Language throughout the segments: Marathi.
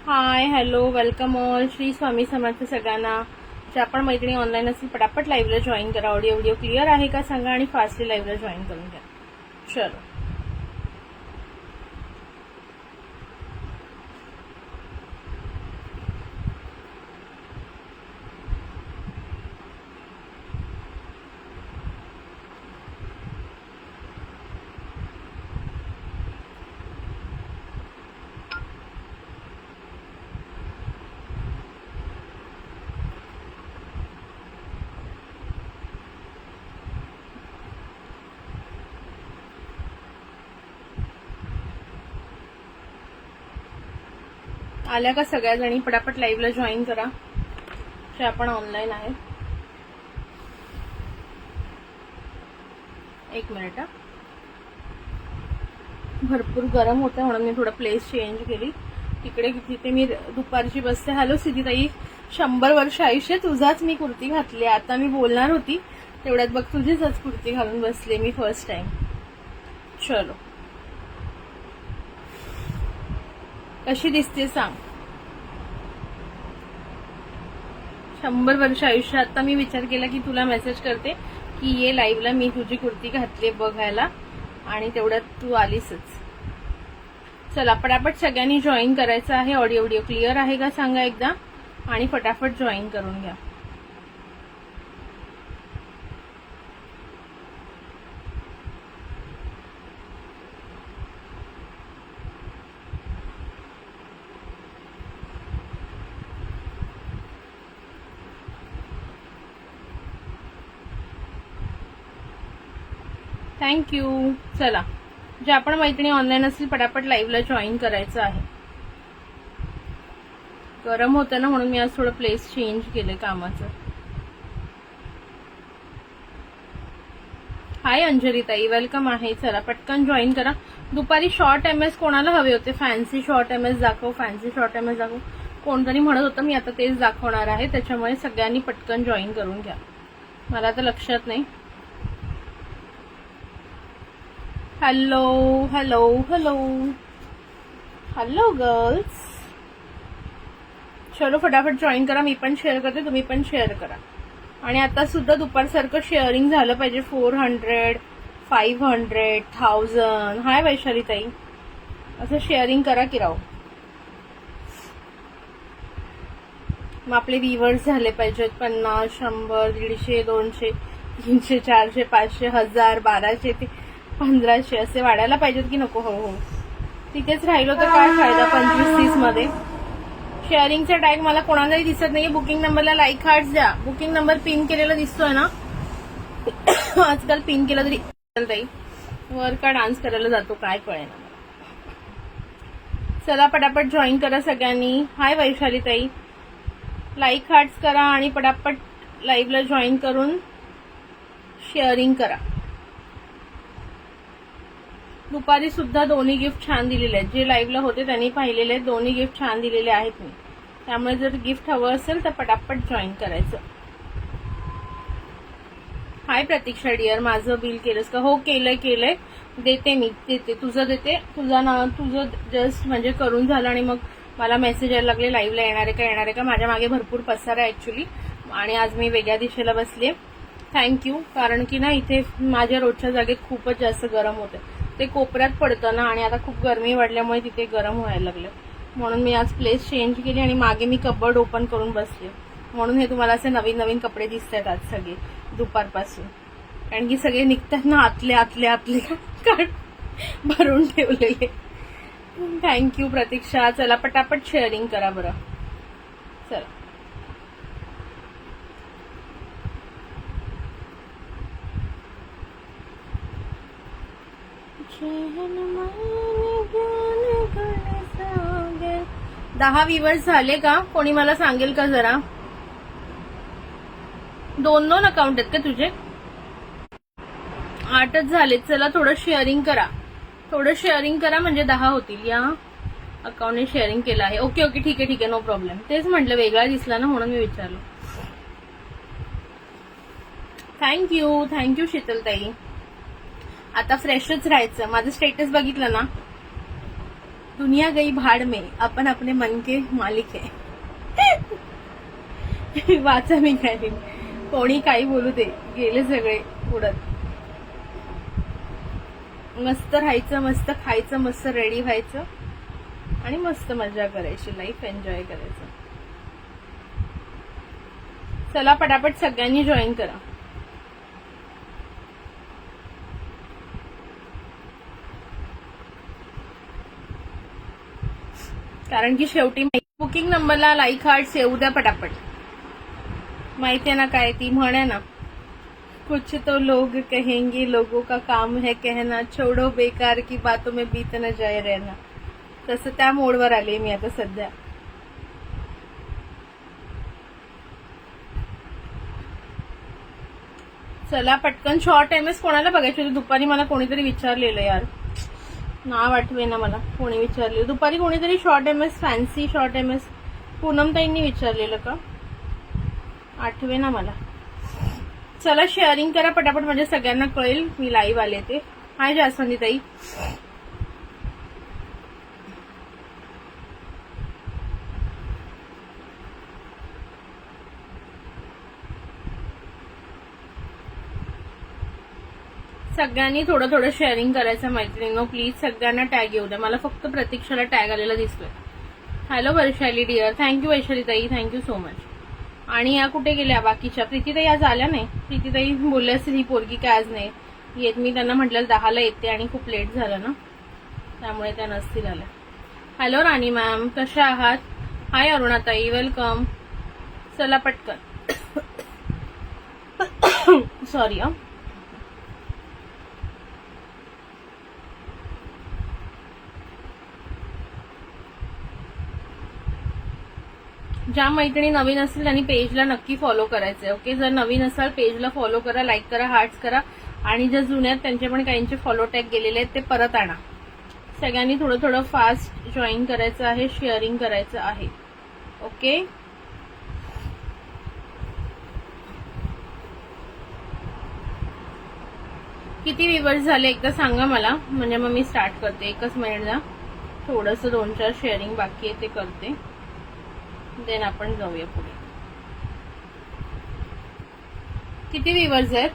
हाय hello welcome all. Shri Swami Samarth सगळ्यांना. जे आपण मैत्रिणी ऑनलाईन असेल पटापट लाईव्हला जॉईन करा. ऑडिओ क्लिअर आहे का सांगा आणि फास्टली लाईव्हला जॉईन करून घ्या. चलो आल्या का सगळ्या जणी पटापट लाईव्हला जॉईन करा जे आपण ऑनलाईन आहे. एक मिनिट. भरपूर गरम होतं म्हणून मी थोडं प्लेस चेंज केली. तिथे मी दुपारची बसते. हॅलो सिद्धीताई, 100 वर्ष आयुष्य. तुझाच मी कुर्ती घातली. आता मी बोलणार होती तेवढ्यात बघ तुझीच कुर्ती घालून बसले मी फर्स्ट टाइम. चलो कशी दिसते सांग. 100 वर्ष आयुष्य. आता मी विचार केला की तुला मेसेज करते की ये लाईव्हला, मी तुझी कुर्ती घातली बघायला आणि तेवढ्यात तू आलीसच. चला पटापट सगळ्यांनी जॉईन करायचं आहे. ऑडिओ क्लिअर आहे का सांगा एकदा आणि फटाफट जॉईन करून घ्या. थँक्यू. चला जे आपण मैत्रिणी ऑनलाईन असतील पटापट लाईव्हला जॉईन करायचं आहे. गरम होतं ना म्हणून मी आज थोडं प्लेस चेंज केलं कामाचं. हाय अंजली ताई, वेलकम आहे. चला पटकन जॉईन करा. दुपारी शॉर्ट एमएस कोणाला हवे होते? फॅन्सी शॉर्ट एमएस दाखव, फॅन्सी शॉर्ट एमएस दाखव. कोणतरी म्हणत होतं, मी आता तेच दाखवणार आहे. त्याच्यामुळे सगळ्यांनी पटकन जॉईन करून घ्या. मला तर लक्षात नाही. Hello hello hello hello girls. चलो फटाफट जॉईन करा. मी पण शेअर करते, तुम्ही पण शेअर करा. आणि आता सुद्धा दुपारसारखं शेअरिंग झालं पाहिजे. 400, 500, 1000. हाय वैशाली ताई, असं शेअरिंग करा की राव. मग आपले व्ह्यूअर्स झाले पाहिजेत 50, 100, 150, 200, 300, 400, 500, 1000, 1200 ते 1500 असे वाढायला पाहिजेत की नको? हो हो, तिथेच राहिलो तर काय फायदा 25-30 मध्ये. शेअरिंगचा टॅग मला कोणालाही दिसत नाहीये. बुकिंग नंबरला लाईक हार्ट्स द्या. बुकिंग नंबर पिन केलेला दिसतोय ना आजकाल? पिन केला तरी ताई वर का डान्स करायला जातो काय कळेना. चला पटापट जॉईन करा सगळ्यांनी. हाय वैशाली ताई, लाईक हार्ट्स करा आणि पटापट लाईव्हला जॉईन करून शेअरिंग करा. दुपारी सुद्धा दोन्ही गिफ्ट छान दिलेले आहेत. जे लाईव्हला होते त्यांनी पाहिलेले आहेत. दोन्ही गिफ्ट छान दिलेले आहेत मी. त्यामुळे जर गिफ्ट हवं असेल तर पटापट जॉईन करायचं. हाय प्रतीक्षा डिअर, माझं बिल केलंस का? हो केलंय. देते मी, देते. तुझं देते. तुझं जस्ट म्हणजे करून झालं आणि मग मला मेसेज यायला लागले लाईव्हला येणार आहे का. माझ्या मागे भरपूर पसारा आहे ऍक्च्युली आणि आज मी वेगळ्या दिशेला बसले. थँक्यू. कारण की ना इथे माझ्या रोजच्या जागेत खूपच जास्त गरम होते. ते कोपऱ्यात पडतं ना आणि आता खूप गरमी वाढल्यामुळे तिथे गरम व्हायला लागलं. म्हणून मी आज प्लेस चेंज केली आणि मागे मी कबर्ड ओपन करून बसले. म्हणून हे तुम्हाला असे नवीन नवीन कपडे दिसत आहेत आज सगळे दुपारपासून. कारण की सगळे निघतात ना आतले भरून ठेवलेले. थँक्यू प्रतीक्षा. चला पटापट शेअरिंग करा बरं. चला दहा व्ह्यूअर्स झाले का? कोणी मला सांगेल का जरा? 2 अकाउंट आहेत का तुझे? 8च झालेत. चला थोडं शेअरिंग करा म्हणजे 10 होतील. या अकाउंटने शेअरिंग केलं आहे. ओके ठीक आहे नो प्रॉब्लेम. तेच म्हटलं वेगळा दिसला ना म्हणून मी विचारलं. थँक्यू शीतलताई. आता फ्रेशच राहायचं. माझं स्टेटस बघितलं ना, दुनिया गई भाड में, अपन अपने मन के मालिक है. वाचा मी काय, कोणी काही बोलू दे, गेले सगळे उडत. मस्त राहायचं, मस्त खायचं, मस्त रेडी व्हायचं आणि मस्त मजा करायची, लाईफ एन्जॉय करायचं. चला पटापट सगळ्यांनी जॉईन करा. कारण की शेवटी बुकिंग नंबरला लाईक हार्ट सेव द्या पटापट. माहिती आहे ना काय ती म्हण आहे ना, कुछ तो लोग कहेंगे, लोगों का काम है कहना, छोड़ो बेकार की बातों में बीत न जाए रहना. तसं त्या मोडवर आले मी आता सध्या. चला पटकन. शॉर्ट एमएस कोणाला बघायची होती दुपारी, मला कोणीतरी विचारलेलं यार, नाव आठवे ना मला. कोणी विचारलेलं दुपारी, कोणीतरी short MS, fancy short MS, पूनमताईंनी विचारलेलं का, आठवे ना मला. चला शेअरिंग करा पटापट, म्हणजे सगळ्यांना कळेल मी लाईव्ह आले ते. हाय जास्वंदी ताई. सगळ्यांनी थोडं थोडं शेअरिंग करायचं मैत्रिणींनो, प्लीज. सगळ्यांना टॅग येऊ द्या, मला फक्त प्रतीक्षाला टॅग आलेला दिसतोय. Hello Vaishali dear, thank you Vaishali tai, thank you so much. आणि या कुठे गेल्या बाकीच्या? प्रीतीताई आज आल्या नाही. प्रीतीताई बोलले असेल ही पोरगी काय आज नाही येत. मी त्यांना म्हटलं 10ला येते आणि खूप लेट झालं ना, त्यामुळे त्या नसतील आल्या. हॅलो राणी मॅम, कशा आहात? हाय अरुणाताई, वेलकम. चला पटकन. सॉरी हा. ज्या मैत्रिणी नवीन असतील त्यांनी पेजला नक्की फॉलो करायचंय. ओके, जर नवीन असाल पेजला फॉलो करा, लाईक करा, हार्ट्स करा. आणि ज्या जुन्यात त्यांचे पण काहींचे फॉलो टॅग गेलेले आहेत ते परत आणा. सगळ्यांनी थोडं थोडं फास्ट जॉईन करायचं आहे, शेअरिंग करायचं आहे. ओके, किती व्ह्यूअर्स झाले एकदा सांगा मला, म्हणजे मग मी स्टार्ट करते. एकच मिनिट द्या, थोडंसं 2-4 शेअरिंग बाकी आहे ते करते, देन आपण जाऊया पुढे. किती व्ह्यूअर्स आहेत?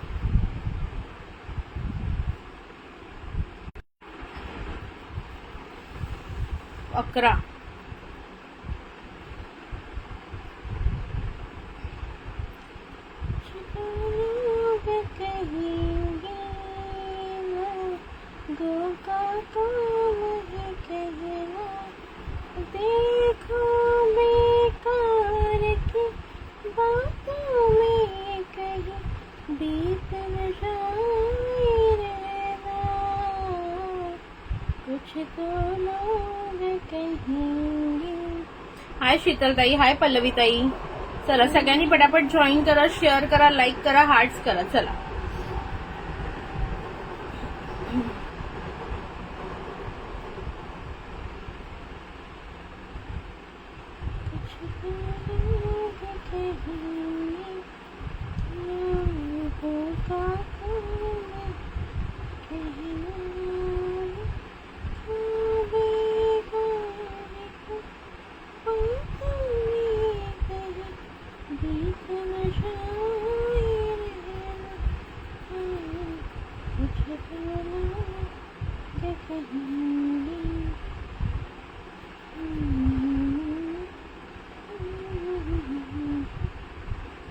अकरा. देखो बेकार की बातों में कहीं बीत न जाए रहना, कुछ तो लोग कहेंगे. हाय शीतलताई, हाय पल्लवीताई. चला सगळ्यांनी पटापट जॉईन करा, शेअर करा, लाईक करा, हार्ट्स करा. चला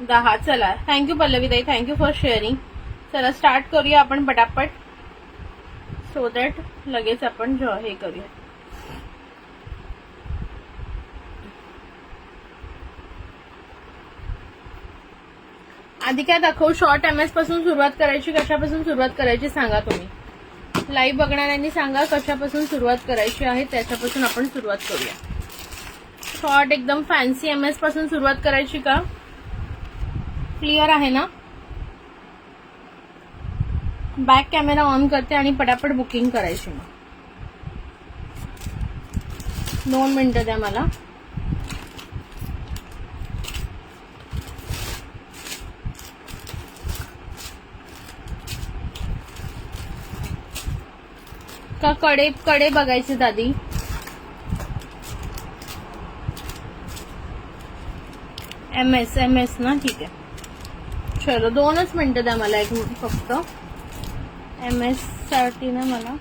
दहा. चला थँक्यू पल्लवीताई, थँक्यू फॉर शेअरिंग. चला स्टार्ट करूया आपण पटापट, सो दॅट लगेच आपण हे करूया. आधी काय दाखवू? शॉर्ट एमएस पासून सुरुवात करायची, कशापासून सुरुवात करायची सांगा तुम्ही. लाईव्ह बघणाऱ्यांनी सांगा कशापासून सुरुवात करायची आहे, त्याच्यापासून आपण सुरुवात करूया. शॉर्ट एकदम फॅन्सी एमएस पासून सुरुवात करायची का? क्लिअर आहे ना? बॅक कॅमेरा ऑन करते आणि पटापट बुकिंग करायची. मग 2 मिनिटं द्या मला. का कडे बघायचे दादी? MS ना, ठीक आहे. चलो 2च मिनिटं द्या मला, 1 मिनिट फक्त. MS साठी ना मला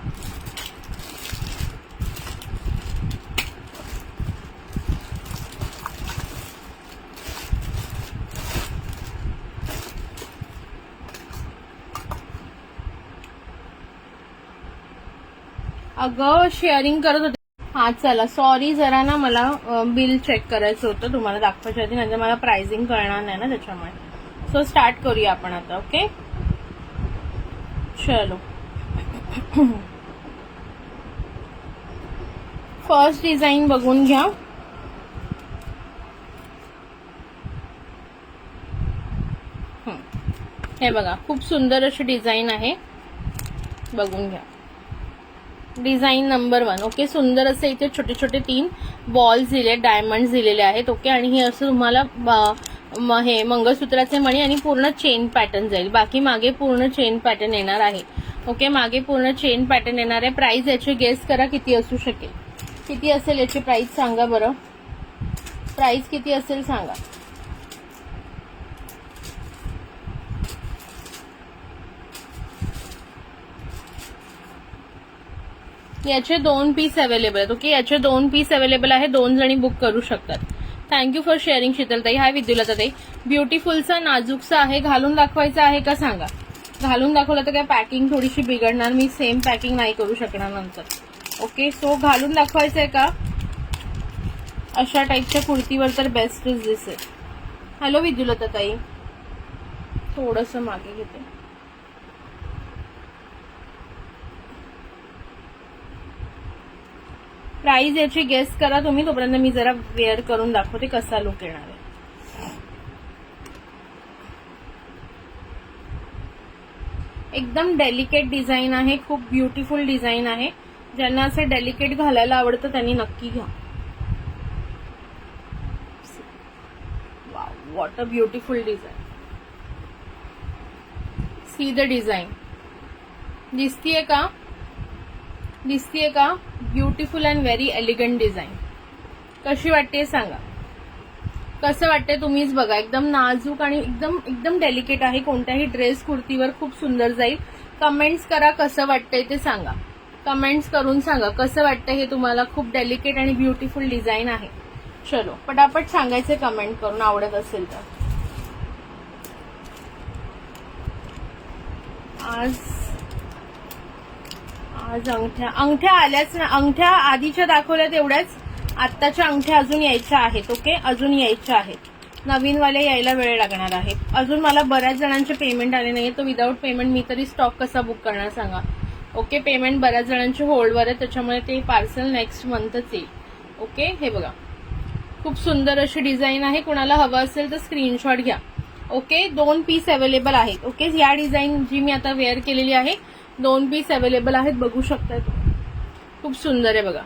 अगं शेअरिंग करत होते. हा चला, सॉरी, जरा ना मला बिल चेक करायचं होतं तुम्हाला दाखवायच्या आधी, नंतर मला प्राइसिंग कळणार नाही ना त्याच्यामुळे. सो स्टार्ट करूया आपण आता. ओके चलो. फर्स्ट डिझाईन बघून घ्या. हे बघा, खूप सुंदर अशी डिझाईन आहे, बघून घ्या. Design number 1. ओके, सुंदर असे इथे छोटे छोटे 3 बॉल्स दिले, डायमंड्स दिलेले आहेत. ओके, आणि हे असं तुम्हाला हे मंगळसूत्राचे मणी आणि पूर्ण चेन पॅटर्न जाईल. बाकी मागे पूर्ण चेन पॅटर्न येणार आहे. ओके, मागे पूर्ण चेन पॅटर्न येणार आहे. प्राइस याची गेस करा किती असू शकेल. किती असेल याची प्राइस सांगा बरं. प्राइस किती असेल सांगा. याचे 2 पीस अवेलेबल आहेत. ओके, याचे 2 पीस अवेलेबल आहे. 2 जणी बुक करू शकतात. थँक्यू फॉर शेअरिंग शीतलताई. हाय विद्युलताई. ब्युटिफुलचा नाजूकचा आहे, घालून दाखवायचा आहे का सांगा. घालून दाखवलं तर काय पॅकिंग थोडीशी बिघडणार, मी सेम पॅकिंग नाही करू शकणार नंतर. ओके, सो घालून दाखवायचं आहे का. अशा टाईपच्या कुर्तीवर तर बेस्टच दिसेल. हॅलो विद्युलताई, थोडंसं मागे घेते. प्राइस याची गेस करा तुम्ही, तोपर्यंत मी जरा वेअर करून दाखवते कसा लुक येणार आहे. एकदम डेलिकेट डिझाईन आहे, खूप ब्युटिफुल डिझाईन आहे. ज्यांना असं डेलिकेट घालायला आवडतं त्यांनी नक्की घ्या. Wow, what a beautiful design. See the design. दिसतीये का, दिसतीये का. Beautiful and very elegant design. कशी वाटते सांगा. कसं वाटतंय तुम्हीच बघा. एकदम नाजूक आणि एकदम एकदम डेलिकेट आहे. कोणत्याही ड्रेस कुर्तीवर खूप सुंदर जाईल. कमेंट्स करा कसं वाटतंय ते सांगा. कमेंट्स करून सांगा कसं वाटतंय हे तुम्हाला. खूप डेलिकेट आणि ब्युटिफुल डिझाईन आहे. चलो पटापट सांगायचे कमेंट करून आवडत असेल तर. आज अंगठ्या आल्याच ना. अंगठ्या आधीच्या दाखवल्या तेवढ्याच, आत्ताच्या अंगठ्या अजून यायच्या आहेत. ओके, अजून यायच्या आहेत. नवीनवाले यायला वेळ लागणार आहे. अजून मला बऱ्याच जणांचे पेमेंट आले नाहीये, तर विदाऊट पेमेंट मी तरी स्टॉक कसा बुक करणार सांगा. ओके, पेमेंट बऱ्याच जणांचे होल्डवर आहे, त्याच्यामुळे ते पार्सल नेक्स्ट मंथच येईल. ओके, हे बघा खूप सुंदर अशी डिझाईन आहे. कुणाला हवं असेल तर स्क्रीनशॉट घ्या. ओके, 2 पीस अवेलेबल आहेत. ओके, या डिझाईन जी मी आता वेअर केलेली आहे 2 पीस अवेलेबल आहेत, बघू शकताय तुम्ही. खूप सुंदर आहे बघा.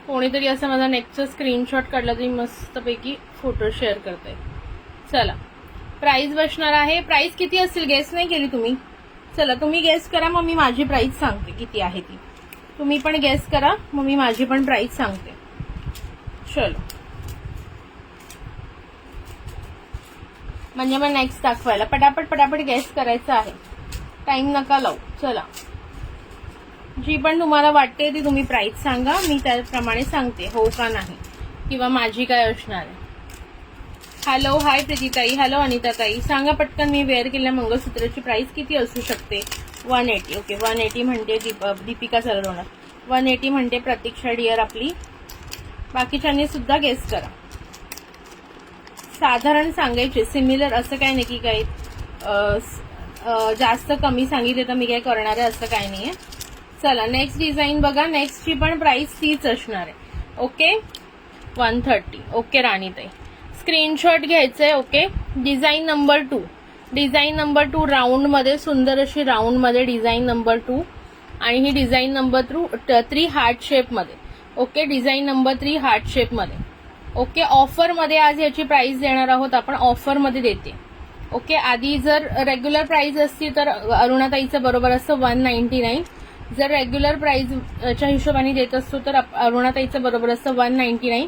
कोणीतरी असं माझा नेकचा स्क्रीनशॉट काढला तरी मस्तपैकी फोटो शेअर करते. चला, प्राइस बसणार आहे. प्राइस किती असेल गेस नाही केली तुम्ही. चला तुम्ही गेस करा, मग मी माझी प्राइस सांगते किती आहे ती. तुम्ही पण गेस करा, मग मी माझी पण प्राइस सांगते. चलो, म्हणजे मग नेक्स्ट दाखवायला पटापट पटापट गेस करायचं आहे. टाइम नका लावू. चला, जी पण तुम्हाला वाटते ती तुम्ही प्राइस सांगा, मी त्याप्रमाणे सांगते हो का नाही, किंवा माझी काय असणार आहे. हॅलो, हाय प्रीतीताई. हॅलो अनिताताई. सांगा पटकन, मी वेअर केलेल्या मंगळसूत्राची प्राइस किती असू शकते. 180. ओके, 180 म्हणते दीपिका सरवणार. 180 म्हणते प्रतीक्षा डियर आपली. बाकीच्यांनी सुद्धा गेस करा. साधारण सांगायचे, सिमिलर असं काय नाही की काही जास्त कमी सांगितले तर मी काय करणार आहे असं काही नाहीये. चला नेक्स्ट डिझाईन बघा. नेक्स्टची पण प्राइस तीच असणार आहे. ओके, 130. ओके राणीताई, स्क्रीनशॉट घ्यायचंय. Okay, design number 2. Design number 2 round मध्ये, सुंदर अशी राऊंड मध्ये डिझाईन नंबर 2. आणि ही डिझाईन नंबर 3 हार्ट शेप मध्ये. Okay, design number 3 heart shape मध्ये. ओके, ऑफर मध्ये आज याची प्राइस देणार आहोत आपण. ऑफर मध्ये देते. ओके, आधी जर रेग्युलर प्राइस असती तर अरुणाताईचं बरोबर असतं 199. जर रेग्युलर प्राइसच्या हिशोबाने देत असतो तर अरुणाताईचं बरोबर असतं 199.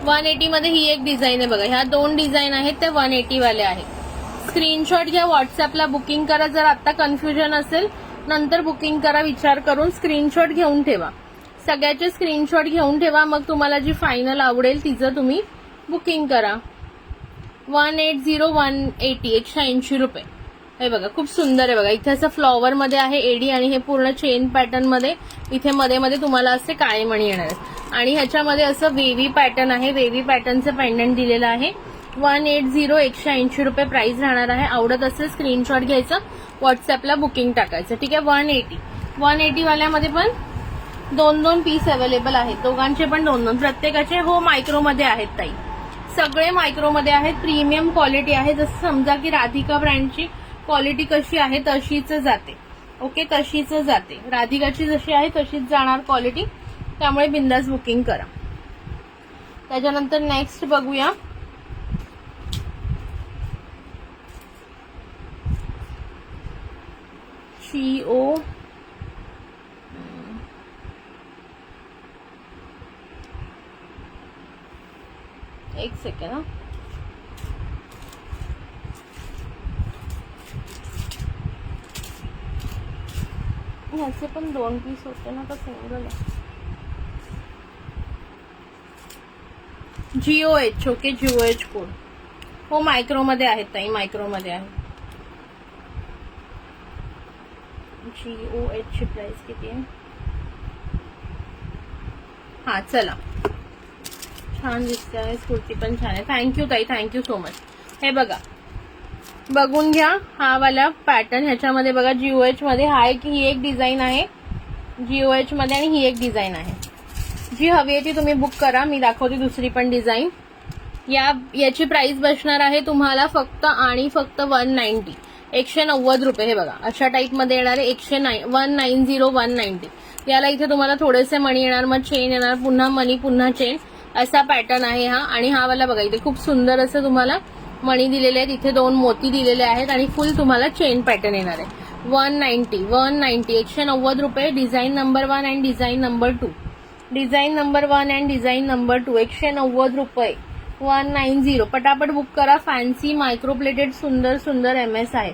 180 मध्ये ही एक डिझाईन आहे बघा. ह्या 2 डिझाईन आहेत त्या 180 वाल्या आहेत. स्क्रीनशॉट घ्या, व्हॉट्सअपला बुकिंग करा. जर आता कन्फ्युजन असेल नंतर बुकिंग करा, विचार करून स्क्रीनशॉट घेऊन ठेवा. सगळ्याचे स्क्रीनशॉट घेऊन ठेवा, मग तुम्हाला जी फायनल आवडेल तिचं तुम्ही बुकिंग करा. 180 180 180 रुपये. हे बघा खूप सुंदर आहे बघा. इथे असं फ्लॉवर मध्ये आहे एडी आणि हे पूर्ण चेन पॅटर्न मध्ये. इथे मध्ये मध्ये तुम्हाला असे काळे मणी येणार आहेत आणि ह्याच्यामध्ये असं वेव्ही पॅटर्न आहे. वेव्ही पॅटर्नचं पेंडंट दिलेलं आहे. 180 180 रुपये प्राइस राहणार आहे. आवडत असेल स्क्रीनशॉट घ्यायचं, व्हॉट्सअपला बुकिंग टाकायचं. ठीक आहे. 180 वाल्यामध्ये पण 2 पीस अवेलेबल आहेत. दोघांचे पण 2 प्रत्येकाचे. हो मायक्रोमध्ये आहेत ताई, सगळे मायक्रोमध्ये आहेत. प्रीमियम क्वालिटी आहे. जसं समजा की राधिका ब्रँडची क्वालिटी कशी आहे तशीच जाते. ओके, तशीच जाते. राधिकाची जशी आहे तशीच जाणार क्वालिटी. त्यामुळे बिंदास बुकिंग करा. त्याच्यानंतर नेक्स्ट बघूया. GO एक सेकंड हा. ह्याचे पण 2 पीस होते ना, का सिंगल आहे? GOH. Okay, GOH code. हो मायक्रोमध्ये आहेत ताई, मायक्रोमध्ये आहे. GOH ची प्राइस किती आहे? हा चला, छान दिसते आहे. कुर्ती पण छान आहे. थँक्यू ताई, थँक्यू सो मच. हे बघा, बघून घ्या हा वाला पॅटर्न. ह्याच्यामध्ये बघा GOH मध्ये हा एक, ही एक डिझाईन आहे GOH मध्ये आणि ही एक डिझाईन आहे. जी हवी आहे ती तुम्ही बुक करा. मी दाखवते दुसरी पण डिझाईन. याची प्राइस बसणार आहे तुम्हाला फक्त आणि फक्त 190 190 रुपये. हे बघा अशा टाईप मध्ये येणार आहे. 190 190. याला इथे तुम्हाला थोडेसे मणी येणार, मग चेन येणार, पुन्हा मणी पुन्हा चेन, असा पॅटर्न आहे हा. आणि हा वाला बघा इथे खूप सुंदर असं तुम्हाला मणी दिलेले आहेत. इथे 2 मोती दिलेले आहेत आणि फुल तुम्हाला चेन पॅटर्न येणार आहे. 190 190 रुपये. डिझाईन नंबर 1 आणि डिझाईन नंबर 2. डिझाईन नंबर 1 आणि डिझाईन नंबर 2 190 रुपये. 190. पटापट बुक करा. फॅन्सी मायक्रो प्लेटेड सुंदर सुंदर MS आहे.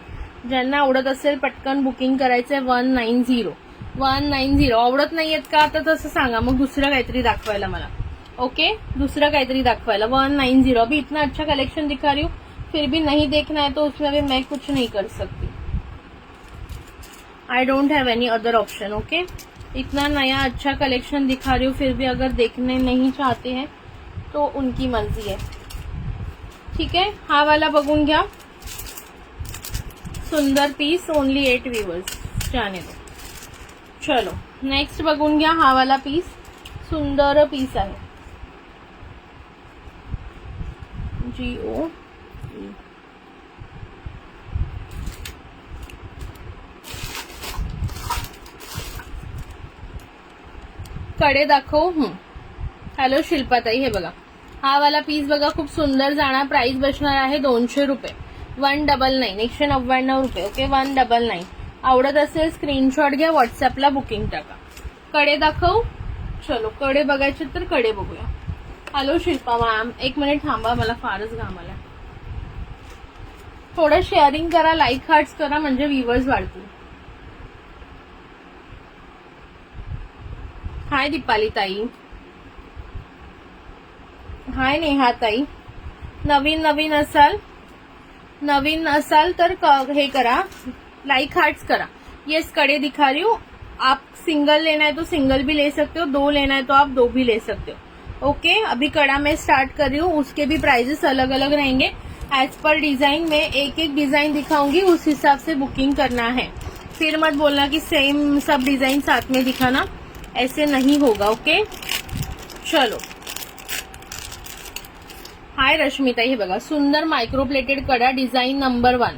ज्यांना आवडत असेल पटकन बुकिंग करायचंय. 190. आवडत नाहीयेत का आता तसं सांगा, मग दुसरं काहीतरी दाखवायला मला. ओके, दुसरं काहीतरी दाखवायला. 190. अभी इतना अच्छा कलेक्शन दिखा रही हूँ, फिर भी नहीं देखना है तो उसमें भी मैं कुछ नहीं कर सकती. I don't have any other option. Okay, इतना नया अच्छा कलेक्शन दिखा रही हूँ, फिर भी अगर देखने नहीं चाहते हैं तो उनकी मर्जी है. ठीक है. हा वाला बघून घ्या. सुंदर पीस. Only 8 viewers. जाने दो. चलो नेक्स्ट बघून घ्या. हा वाला पीस सुंदर पीस आहे. GO. कडे दाखव. हॅलो शिल्पाताई, हे बघा हा वाला पीस बघा खूप सुंदर जाणार. प्राइस बसणार आहे 200 रुपये. 199 199 रुपये. ओके, 199. आवडत असेल स्क्रीनशॉट घ्या, व्हॉट्सअपला बुकिंग टाका. कडे दाखव. चलो कडे बघायचे तर कडे बघूया. हॅलो शिल्पा मॅम, 1 मिनिट थांबा, मला फारच घाम आला. थोडं शेअरिंग करा, लाईक हार्ट्स करा, म्हणजे व्ह्यूअर्स वाढतील. हाय दीपाली ताई. हाय नेहा ताई. नवीन असाल तर हे करा, लाइक हार्ट्स करा. यस, कड़े दिखा रही हूँ. आप सिंगल लेना है तो सिंगल भी ले सकते हो, 2 लेना है तो आप 2 भी ले सकते हो. ओके, अभी कड़ा मैं स्टार्ट कर रही हूँ. उसके भी प्राइजेस अलग अलग रहेंगे. एज पर डिजाइन में एक एक डिजाइन दिखाऊंगी, उस हिसाब से बुकिंग करना है. फिर मत बोलना कि सेम सब डिजाइन साथ में दिखाना, ऐसे नहीं होगा. ओके, चलो. हाय रश्मिता, ये बघा सुंदर माइक्रो प्लेटेड कड़ा. Design number 1.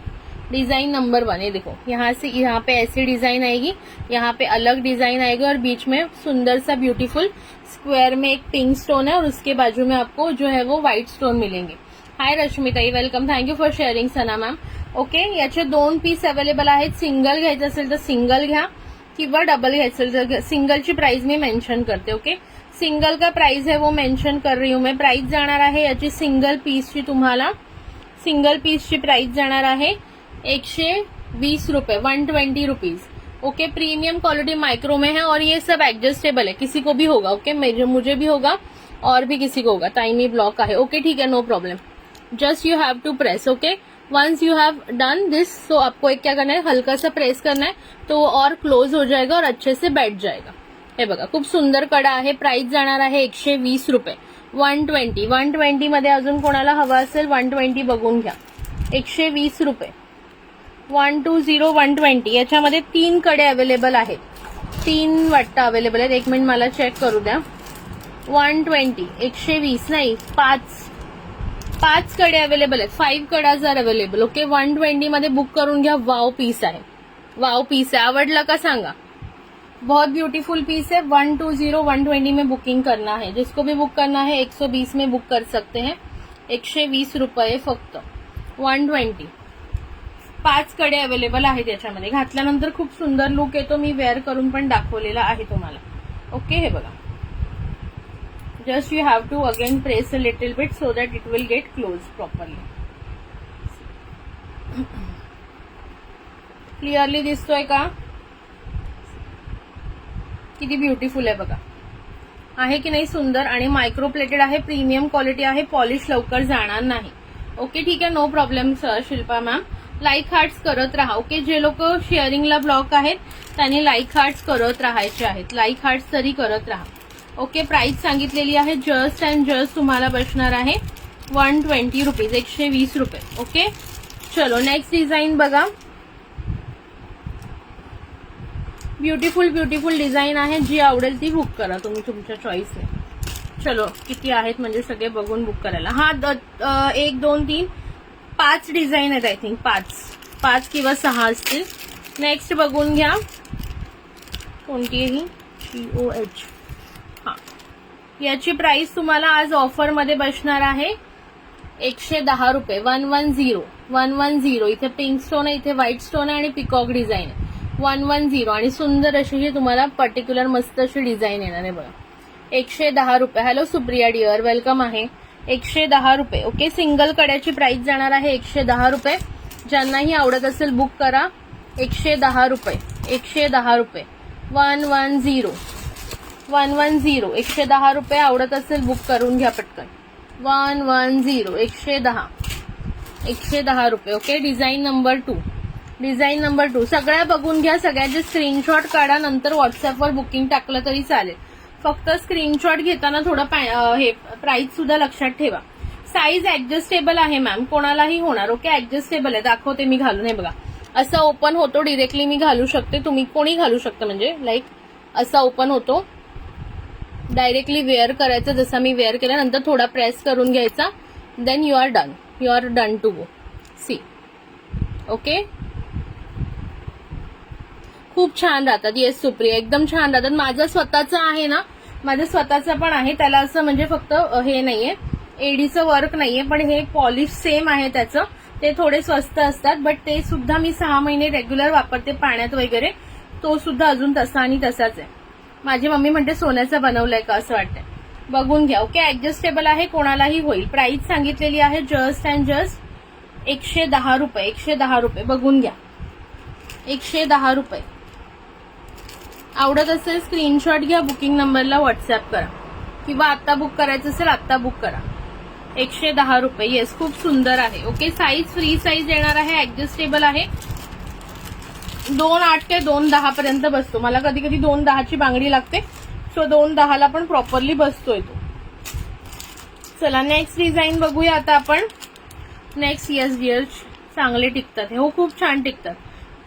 Design number 1. ये देखो, यहाँ से यहाँ पे ऐसी डिजाइन आएगी, यहाँ पे अलग डिजाइन आएगी और बीच में सुंदर सा ब्यूटीफुल स्क्वायर में एक पिंक स्टोन है और उसके बाजू में आपको जो है वो व्हाइट स्टोन मिलेंगे. हाय रश्मिताई, welcome. Thank you for sharing Sana ma'am. Okay, याचे 2 पीस अवेलेबल आहेत. सिंगल घ्यायचं असेल तर सिंगल घ्या किंवा डबल घ्यायचं असेल तर सिंगलची प्राइस मी मेन्शन करते. ओके, सिंगल का प्राइस है वो मेंशन कर रही हूँ मैं. प्राइस जाणार आहे याची सिंगल पीसची, तुम्हाला सिंगल पीसची प्राइस जाणार आहे 120 रुपये, 120 rupees. Okay, premium quality micro में है और ये सब एडजस्टेबल है, किसी को भी होगा. ओके, मुझे भी होगा और भी किसी को होगा. टाइमी ब्लॉक है. ओके ठीक है, no problem. Just you have to press. Okay, once you have done this, तो आपको एक क्या करना है, हल्का सा प्रेस करना है तो वो और क्लोज हो जाएगा और अच्छे से बैठ जाएगा. हे बघा, खूप सुंदर कडा आहे. प्राइस जाणार आहे 120 रुपये, 120. 120 मध्ये अजून कोणाला हवा असेल 120 बघून घ्या. 120 रुपये, 120, 120. याच्यामध्ये 3 कडे अवेलेबल आहेत. 3 वाटतं अवेलेबल आहेत. एक मिनिट मला चेक करू द्या. 120, 120 नाही, 5 कडे अवेलेबल आहेत. 5 कडाज आर अवेलेबल. ओके, 120 मध्ये बुक करून घ्या. वाव पीस आहे, वाव पीस आहे. आवडला का सांगा. बहुत ब्यूटीफुल पीस है. 120, 120 में बुकिंग करना है. जिसको भी बुक करना है 120 में बुक कर सकते हैं. 120 रुपये फक्त. 120. 5 कडे अवेलेबल आहेत याच्यामध्ये. घातल्यानंतर खूप सुंदर लुक येतो. मी वेअर करून पण दाखवलेला आहे तुम्हाला. ओके, हे बघा. Just you have to again press a little bit so that it will get close properly. Clearly दिसतोय का? किती ब्युटिफुल आहे बघा. आहे की नाही सुंदर. आणि मायक्रो प्लेटेड आहे, प्रीमियम क्वालिटी आहे, पॉलिश लवकर जाणार नाही. ओके ठीक आहे, no problem sir. Shilpa ma'am, like hearts करत राहा. ओके, जे लोक शेअरिंगला ब्लॉक आहेत त्यांनी लाईक हार्ट्स करत राहायचे आहेत. लाईक हार्ट्स तरी करत राहा. ओके, प्राइस सांगितलेली आहे. जस्ट अँड जस्ट तुम्हाला बसणार आहे 120 रुपीज, 120 रुपये. ओके, चलो नेक्स्ट डिझाईन बघा. ब्युटिफुल ब्युटिफुल डिझाईन आहे. जी आवडेल ती बुक करा तुम्ही तुमच्या चॉईसने. चलो, किती आहेत म्हणजे सगळे बघून बुक करायला. हा 1 2 3 5 डिझाईन आहेत. आय थिंक 5 किंवा 6 असतील. नेक्स्ट बघून घ्या. कोणतीही GOH. हा, याची प्राइस तुम्हाला आज ऑफर मध्ये बसणार आहे 110 रुपये. 110, 110. इथे पिंक स्टोन आहे, इथे व्हाईट स्टोन आहे आणि पिकॉक डिझाईन आहे. 110 आणि सुंदर अशी तुम्हाला पर्टिक्युलर मस्त अशी डिझाईन येणार आहे बघा. 110 रुपये. हॅलो सुप्रिया डिअर, वेलकम आहे. 110 रुपये. ओके, सिंगल कड्याची प्राइस जाणार आहे 110 रुपये. ज्यांनाही आवडत असेल बुक करा. 110 रुपये, 110 रुपये. 110, 110. 110 रुपये. आवडत असेल बुक करून घ्या पटकन. 110, 110, 110 रुपये. Okay, design number 2. Design number 2 सगळ्या बघून घ्या. सगळ्याचे स्क्रीनशॉट काढा. नंतर व्हॉट्सअपवर बुकिंग टाकलं तरी चालेल. फक्त स्क्रीनशॉट घेताना थोडं हे प्राइस सुद्धा लक्षात ठेवा. साईज ऍडजस्टेबल आहे मॅम, कोणालाही होणार. ओके, ऍडजस्टेबल आहे. दाखवते मी घालून. हे बघा, असं ओपन होतो. डिरेक्टली मी घालू शकते, तुम्ही कोणी घालू शकता. म्हणजे लाईक असा ओपन होतो. डायरेक्टली वेअर करायचं, जसं मी वेअर केल्यानंतर थोडा प्रेस करून घ्यायचा. Then you are done to go. See. Okay, खूप छान राहतात. येस सुप्रिया, एकदम छान राहतात. माझं स्वतःचं आहे ना, माझं स्वतःचं पण आहे. त्याला असं म्हणजे फक्त हे नाहीये, एडीचं वर्क नाहीये, पण हे पॉलिश सेम आहे त्याचं. ते थोडे स्वस्त असतात, बट ते सुद्धा मी 6 महिने रेग्युलर वापरते पाण्यात वगैरे. तो सुद्धा अजून तसा आणि तसाच आहे. माझी मम्मी म्हणते सोन्याचं बनवलंय का असं वाटतंय. बघून घ्या. ओके, ऍडजस्टेबल आहे, कोणालाही होईल. प्राइस सांगितलेली आहे जस्ट अँड जस्ट 110 रुपये, 110 रुपये. बघून घ्या, 110 रुपये. आवडत असेल स्क्रीनशॉट घ्या, बुकिंग नंबरला व्हॉट्सअप करा, किंवा आता बुक करायचं असेल आता बुक करा. 110 रुपये. येस, खूप सुंदर आहे. ओके, साईज फ्री साईज येणार आहे, ऍडजस्टेबल आहे. 2.8 ते 2.10 पर्यंत बसतो. मला कधी कधी 2.10ची बांगडी लागते, सो 2.10ला पण प्रॉपरली बसतोय तो. चला नेक्स्ट डिझाईन बघूया आता आपण. नेक्स्ट. येस डिअर, चांगले टिकतात हे. हो, खूप छान टिकतात,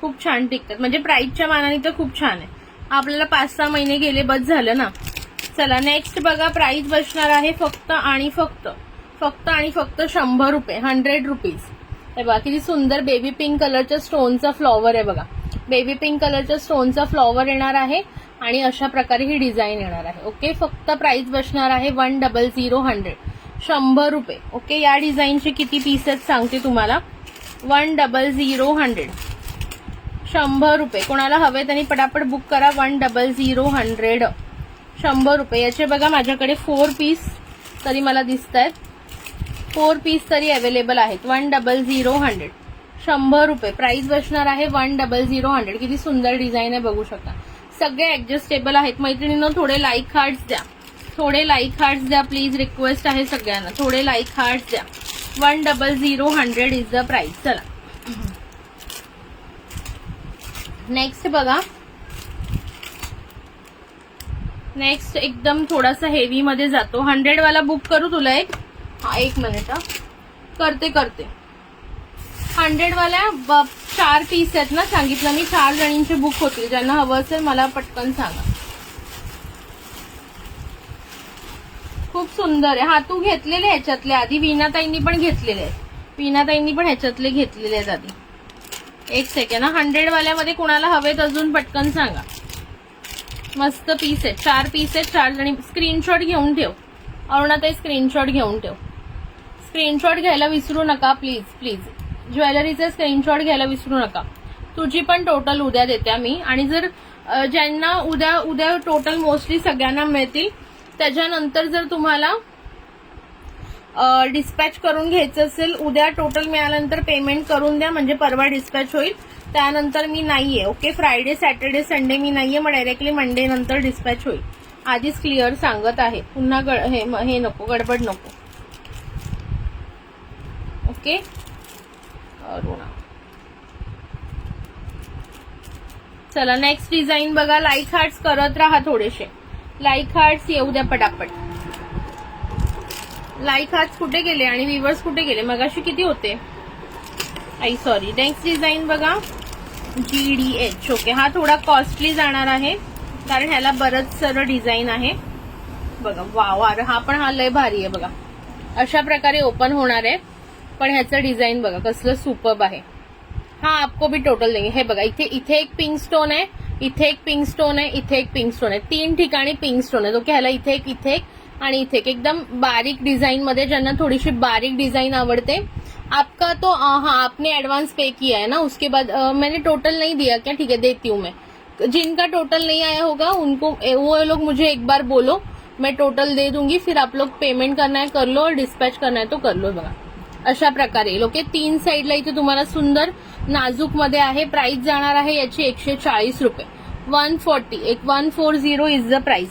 खूप छान टिकतात. म्हणजे प्राइसच्या मानाने तर खूप छान आहे. आपल्याला 5-6 महिने गेले बस झालं ना. चला नेक्स्ट बघा. प्राइस बसणार आहे फक्त आणि फक्त 100 रुपये, 100 रुपीज. हे बघा किती सुंदर बेबी पिंक कलरच्या स्टोनचा फ्लॉवर आहे बघा. बेबी पिंक कलरच्या स्टोनचा फ्लॉवर येणार आहे आणि अशा प्रकारे ही डिझाईन येणार आहे. ओके, फक्त प्राइस बसणार आहे 100, 100 रुपये. ओके, या डिझाईनचे किती पीसेस सांगते तुम्हाला. 100, 100 रुपये. कोणाला हवे त्यांनी पटापट बुक करा. 100, 100. 100 रुपये. याचे बघा माझ्याकडे 4 पीस तरी मला दिसत आहेत. 4 पीस तरी अवेलेबल आहेत. 100. 100 रुपये प्राइस बसणार आहे. 100. किती सुंदर डिझाईन आहे बघू शकता. सगळे ऍडजस्टेबल आहेत. मैत्रिणींनो थोडे लाईक हार्ट्स द्या, थोडे लाईक हार्ट्स द्या प्लीज. रिक्वेस्ट आहे सगळ्यांना, थोडे लाईक हार्ट्स द्या. 100 इज द प्राइस. चला नेक्स्ट बघा. नेक्स्ट एकदम थोडासा हेवी मध्ये जातो. 100 वाला बुक करू तुला एक? हा एक मिनिट करते. 100 वाल्या 4 पीस आहेत ना, सांगितलं मी 4 जणींचे बुक होतील. ज्यांना हवं असेल मला पटकन सांगा. खूप सुंदर आहे. हा तू घेतलेले ह्याच्यातले आधी. वीणाताईंनी पण घेतलेले आहेत. वीणाताईंनी पण ह्याच्यातले घेतलेले आहेत आधी. एक सेकंड. 100 वाल्यामध्ये कुणाला हवेत अजून पटकन सांगा. मस्त पीस आहेत. 4 पीस आहेत. 4 जणी. स्क्रीनशॉट घेऊन ठेव अरुणाताई, स्क्रीनशॉट घेऊन ठेव. स्क्रीनशॉट घ्यायला विसरू नका प्लीज प्लीज. ज्वेलरीचे स्क्रीनशॉट घ्यायला विसरू नका. तुझी पण टोटल उद्या देते मी. आणि जर ज्यांना उद्या टोटल मोस्टली सगळ्यांना मिळतील. त्याच्यानंतर जर तुम्हाला डिस्पॅच करून घ्यायचं असेल, उद्या टोटल मिळाल्यानंतर पेमेंट करून द्या, म्हणजे परवा डिस्पॅच होईल. त्यानंतर मी नाहीये. ओके, फ्रायडे सॅटर्डे संडे मी नाहीये. मग डायरेक्टली मंडे नंतर डिस्पॅच होईल. आधीच क्लिअर सांगत आहे. पुन्हा हे नको, गडबड नको. ओके अरुणा. चला नेक्स्ट डिझाईन बघा. लाईक हार्ट्स करत राहा थोडेसे. लाईक हार्ट्स येऊ द्या पटापट. लाईक हार्ट्स कुठे गेले आणि व्ह्यूअर्स कुठे गेले? मगाशी किती होते? आई सॉरी. नेक्स्ट डिझाईन बघा. GDH. ओके, हा थोडा कॉस्टली जाणार आहे कारण ह्याला बरंच सारं डिझाईन आहे बघा. वाव, हा लय भारी आहे बघा. अशा प्रकारे ओपन होणार आहे. पण ह्याचं डिझाईन बघा कसलं सुपर्ब आहे. हा आपको भी टोटल देंगे. हे बघा, इथे एक पिंक स्टोन आहे, इथे एक पिंक स्टोन आहे, इथे एक पिंक स्टोन आहे. 3 ठिकाणी पिंक स्टोन आहे. ओके, ह्याला इथे एक आणि इथे एक. एकदम बारीक डिझाईन मध्ये. ज्यांना थोडीशी बारीक डिझाईन आवडते. आपका तो हाँ आपने एडवांस पे किया है ना, उसके बाद मैंने टोटल नहीं दिया क्या? ठीक है देती हूँ मैं. जिनका टोटल नहीं आया होगा उनको वो लोग मुझे एक बार बोलो, मैं टोटल दे दूंगी. फिर आप लोग पेमेंट करना है कर लो और डिस्पॅच करना है तो कर लो. बघा अशा प्रकारे. ओके, 3 साईडला इथे तुम्हाला सुंदर नाजूक मध्ये आहे. प्राइस जाणार आहे याची 140 रुपये. 140 इज द प्राइस.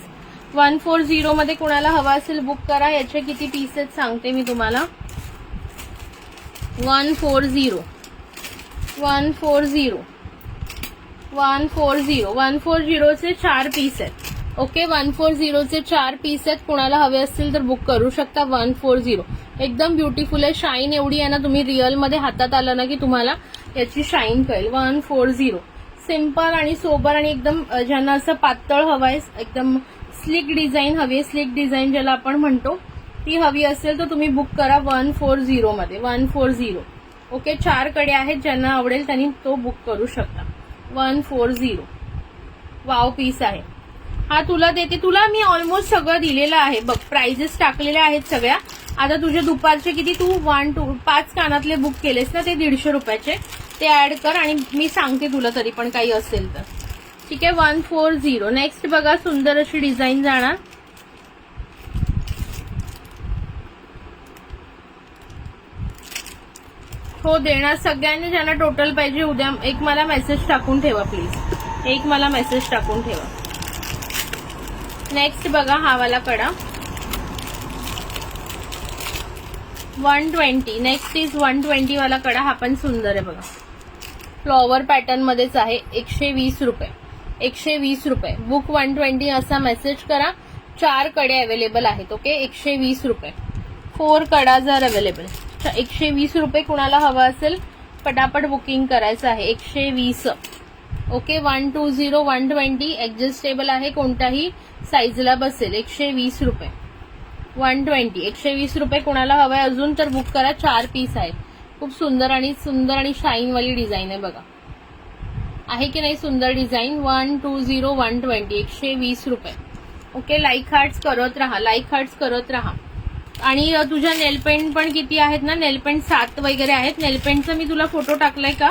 140 मध्ये कुणाला हवा असेल बुक करा. याचे किती पीस आहेत सांगते मी तुम्हाला. 140 चे 4 पीस आहेत. ओके, 140 चे 4 पीस आहेत. कुणाला हवे असतील तर बुक करू शकता. 140 एकदम ब्युटिफुल आहे. शाईन एवढी आहे ना, तुम्ही रिअल मध्ये हातात आलं ना की तुम्हाला याची शाईन कळेल. 140 सिंपल आणि सोबर आणि एकदम ज्यांना असं पातळ हवंय, एकदम स्लिक डिझाईन हवी, स्लिक डिझाईन ज्याला आपण म्हणतो ती हवी असेल तर तुम्ही बुक करा 140 मध्ये. 140. ओके, 4 कडे आहेत. ज्यांना आवडेल त्यांनी तो बुक करू शकता. 140 वाव पीस आहे हा. तुला देते. तुला मी ऑलमोस्ट सगळं दिलेलं आहे बघ. प्राइजेस टाकलेल्या आहेत सगळ्या. आता तुझे दुपारचे किती तू 5 कानातले बुक केलेस ना, ते 150 रुपयाचे ते ऍड कर आणि मी सांगते तुला तरी पण काही असेल तर. ठीक आहे, 140. नेक्स्ट बघा, सुंदर अशी डिझाईन जाणार. हो देणार सगळ्यांनी. ज्यांना टोटल पाहिजे उद्या एक मला मेसेज टाकून ठेवा प्लीज. एक मला मेसेज टाकून ठेवा. नेक्स्ट बघा, हा वाला कडा 120. नेक्स्ट इज 120 वाला कडा. हा पण सुंदर आहे बघा. फ्लॉवर पॅटर्न मध्येच आहे. 120 रुपये. 120 रुपये. बुक 120 असा मेसेज करा. 4 कडे अवेलेबल आहेत. ओके, 120 रुपये. 4 कडा जर अवेलेबल. 120 रुपये. कुणाला हवा असेल पटापट बुकिंग करायचं आहे. 120. ओके, 120 120 ऍडजस्टेबल आहे. कोणताही साईजला बसेल. 120 रुपये. 120 120 रुपये. कुणाला हवाय अजून तर बुक करा. 4 पीस आहेत. खूप सुंदर आणि शाईन वाली डिझाईन आहे बघा. आहे की नाही सुंदर डिझाईन. 120 120 120 रुपये. ओके, लाईक हार्ट्स करत राहा, लाईक हार्ट्स करत राहा. आणि तुझ्या नेलपेंट पण किती आहेत ना? नेलपेंट 7 वगैरे आहेत. नेलपेंटचा मी तुला फोटो टाकलाय का?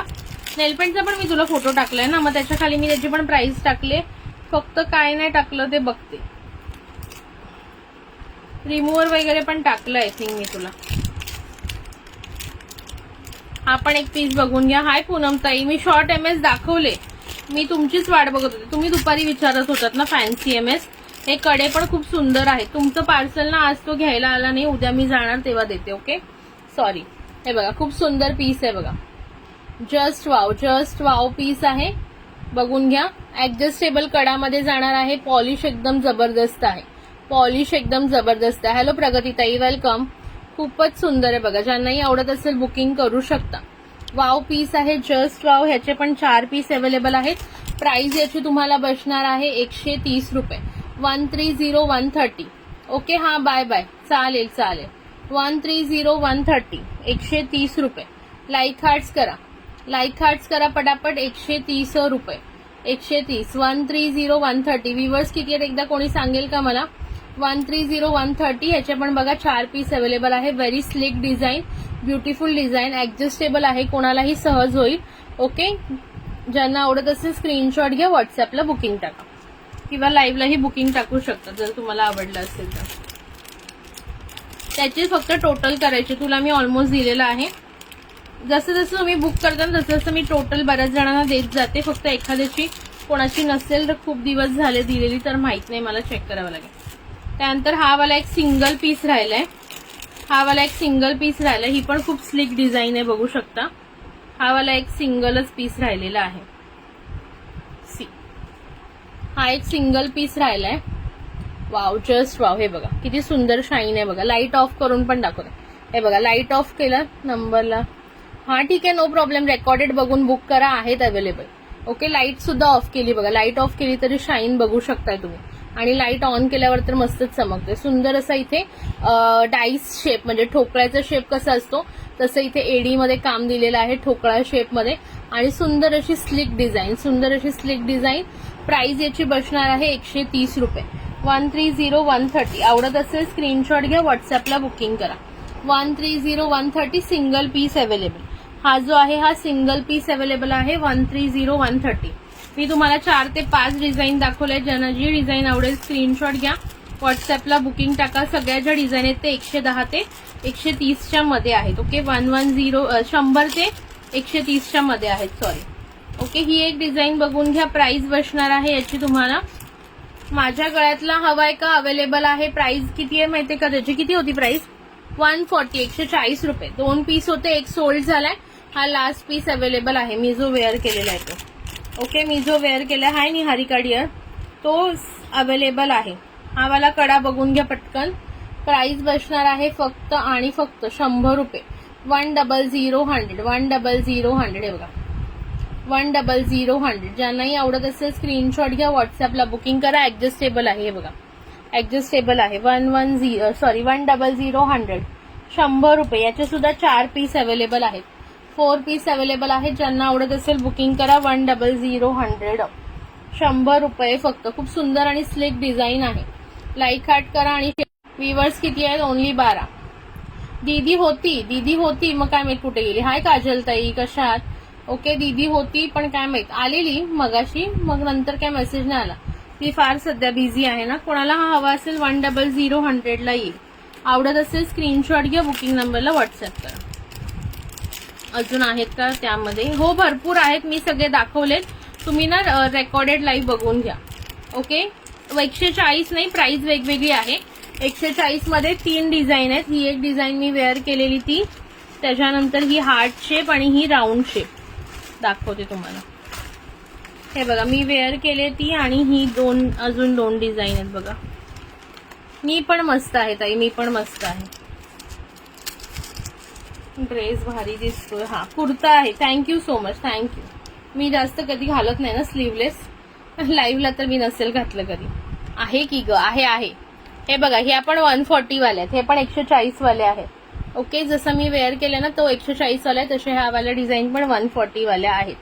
नेलपेंटचा पण मी तुला फोटो टाकलाय ना, मग त्याच्या खाली मी त्याची पण प्राइस टाकले. फक्त काय नाही टाकलं ते बघते. रिमूव्हर वगैरे पण टाकलं आय थिंक मी तुला. हा पण एक पीस बघून घ्या. हाय पूनम ताई, मी शॉर्ट एमएस दाखवले, मी तुमचीच वाट बघत होते. तुम्ही दुपारी विचारत होतात ना फॅन्सी एमएस. हे कडे पण खूप सुंदर आहे. तुमचं पार्सल ना आज तो घ्यायला आला नाही, उद्या मी जाणार तेव्हा देते. Okay sorry. हे बघा खूप सुंदर पीस आहे बघा. जस्ट वाव पीस आहे, बघून घ्या. ऍडजस्टेबल कडामध्ये जाणार आहे. पॉलिश एकदम जबरदस्त आहे, पॉलिश एकदम जबरदस्त आहे. हॅलो प्रगतीताई, वेलकम. खूपच सुंदर आहे बघा. ज्यांनाही आवडत असेल बुकिंग करू शकता. वाव पीस आहे, जस्ट वाव. ह्याचे पण 4 पीस अवेलेबल आहेत. प्राइस याची तुम्हाला बसणार आहे 130 रुपये. 130 ओके. हा बाय बाय, चालेल 130 130 रुपये. लाईक हार्ट्स करा पटापट. 130 रुपये. 130 130 व्ह्यूअर्स किती आहेत एकदा कोणी सांगेल का मला? 130 ह्याचे पण बघा 4 पीस अवेलेबल आहे. Very slick design, beautiful design, adjustable आहे, कोणालाही सहज होईल. ओके, ज्यांना आवडत असेल स्क्रीनशॉट घ्या, व्हॉट्सअपला बुकिंग टाका किंवा लाईव्हलाही बुकिंग टाकू शकता जर तुम्हाला आवडलं असेल तर. त्याचे फक्त टोटल करायचे, तुला मी ऑलमोस्ट दिलेलं आहे. जसं जसं तुम्ही बुक करता ना तसं जसं मी टोटल बऱ्याच जणांना देत जाते. फक्त एखाद्याची कोणाची नसेल तर खूप दिवस झाले दिलेली तर माहित नाही, मला चेक करावं लागेल. त्यानंतर हा वाला एक सिंगल पीस राहिलाय. ही पण खूप स्लिक डिझाईन आहे, बघू शकता. हा वाला एक सिंगलच पीस राहिलेला आहे. हा एक सिंगल पीस राहिलाय. Wow, just wow. हे बघा किती सुंदर शाईन आहे बघा. लाईट ऑफ करून पण दाखवते. हे बघा, लाईट ऑफ केलं नंबरला. हा ठीक आहे, नो प्रॉब्लेम. रेकॉर्डेड बघून बुक करा, आहेत अवेलेबल. ओके, लाईट सुद्धा ऑफ केली बघा. लाईट ऑफ केली तरी शाईन बघू शकताय तुम्ही, आणि लाईट ऑन केल्यावर तर मस्तच चमकते. सुंदर असा इथे डाईस शेप, म्हणजे ठोकळ्याचा शेप कसा असतो तसं इथे एडीमध्ये काम दिलेलं आहे, ठोकळा शेपमध्ये. आणि सुंदर अशी स्लिक डिझाईन. प्राइस याची बसणार आहे 130 रुपये. 130 आवडत असेल स्क्रीनशॉट घ्या, व्हॉट्सअपला बुकिंग करा. 130 सिंगल पीस अवेलेबल. हा जो आहे हा सिंगल पीस अवेलेबल आहे. 130 मी तुम्हाला 4 ते 5 डिझाईन दाखवले. ज्यांना जी डिझाईन आवडेल स्क्रीनशॉट घ्या, व्हॉट्सअपला बुकिंग टाका. सगळ्या ज्या डिझाईन आहेत ते 110 ते 130च्या मध्ये आहेत. ओके, 100 ते 130च्या मध्ये आहेत, सॉरी. ओके, ही एक डिझाईन बघून घ्या. प्राइस बसणार आहे याची तुम्हाला, माझ्या गळ्यातला हवाय का अवेलेबल आहे. प्राइस किती आहे माहितीये का त्याची? किती होती प्राइस? 140 रुपये. 2 पीस होते, एक सोल्ड झालाय. हा लास्ट पीस अवेलेबल आहे, मी जो वेअर केलेला आहे तो. ओके, मी जो वेअर केला हाय निहारिका डिअर, तो अवेलेबल आहे. हा वाला कडा बघून घ्या पटकन. प्राइस बसणार आहे फक्त आणि फक्त 100 रुपये. 100 हे बघा, 100. ज्यांनाही आवडत असेल स्क्रीनशॉट घ्या, व्हॉट्सअपला बुकिंग करा. ऍडजस्टेबल आहे, हे बघा ऍडजस्टेबल आहे. 100 100 रुपये. याचे सुद्धा 4 पीस अवेलेबल आहेत, 4 पीस अवेलेबल आहेत. ज्यांना आवडत असेल बुकिंग करा. 100 100 रुपये फक्त. खूप सुंदर आणि स्लिक डिझाईन आहे. लाईक हार्ट करा. आणि व्ह्यूअर्स किती आहेत? ओनली 12. दीदी होती मग काय माहित कुठे गेली. हाय काजल ताई, कशा आहात? ओके, दीदी होती पण काय माहित, आलेली मगाशी, मग नंतर काय मेसेज नाही आला. ती फार सध्या बिझी आहे ना. कोणाला हा हवा असेल 100 ला येईल. आवडत असेल स्क्रीनशॉट घ्या, बुकिंग नंबरला व्हॉट्सअप करा. अजून आहेत का त्यामध्ये? हो, भरपूर आहेत, मी सगळे दाखवलेत. तुम्ही ना रेकॉर्डेड लाईव्ह बघून घ्या. ओके, 140 नाही, प्राइस वेगवेगळी आहे. 140 मध्ये 3 डिझाईन आहेत. ही एक डिझाईन मी वेअर केलेली ती, त्याच्यानंतर ही हार्ट शेप आणि ही राऊंड शेप दाखवते तुम्हाला. हे बघा, मी वेअर केले ती, आणि ही अजून दोन डिझाईन आहेत बघा. मी पण मस्त आहे ताई, मी पण मस्त आहे. ड्रेस भारी दिसतोय. हा कुर्ता आहे. Thank you so much, thank you. मी जास्त कधी घालत नाही ना स्लीवलेस, लाईव्हला तर मी नसेल घातलं कधी. आहे की ग? आहे. हे बघा, हे आपण 140 वाले आहेत, हे पण 140 वाले आहेत. ओके, जसं मी वेअर केलं ना तो 140 वाला आहे, तसे ह्या वाल्या डिझाईन पण 140 वाल्या आहेत.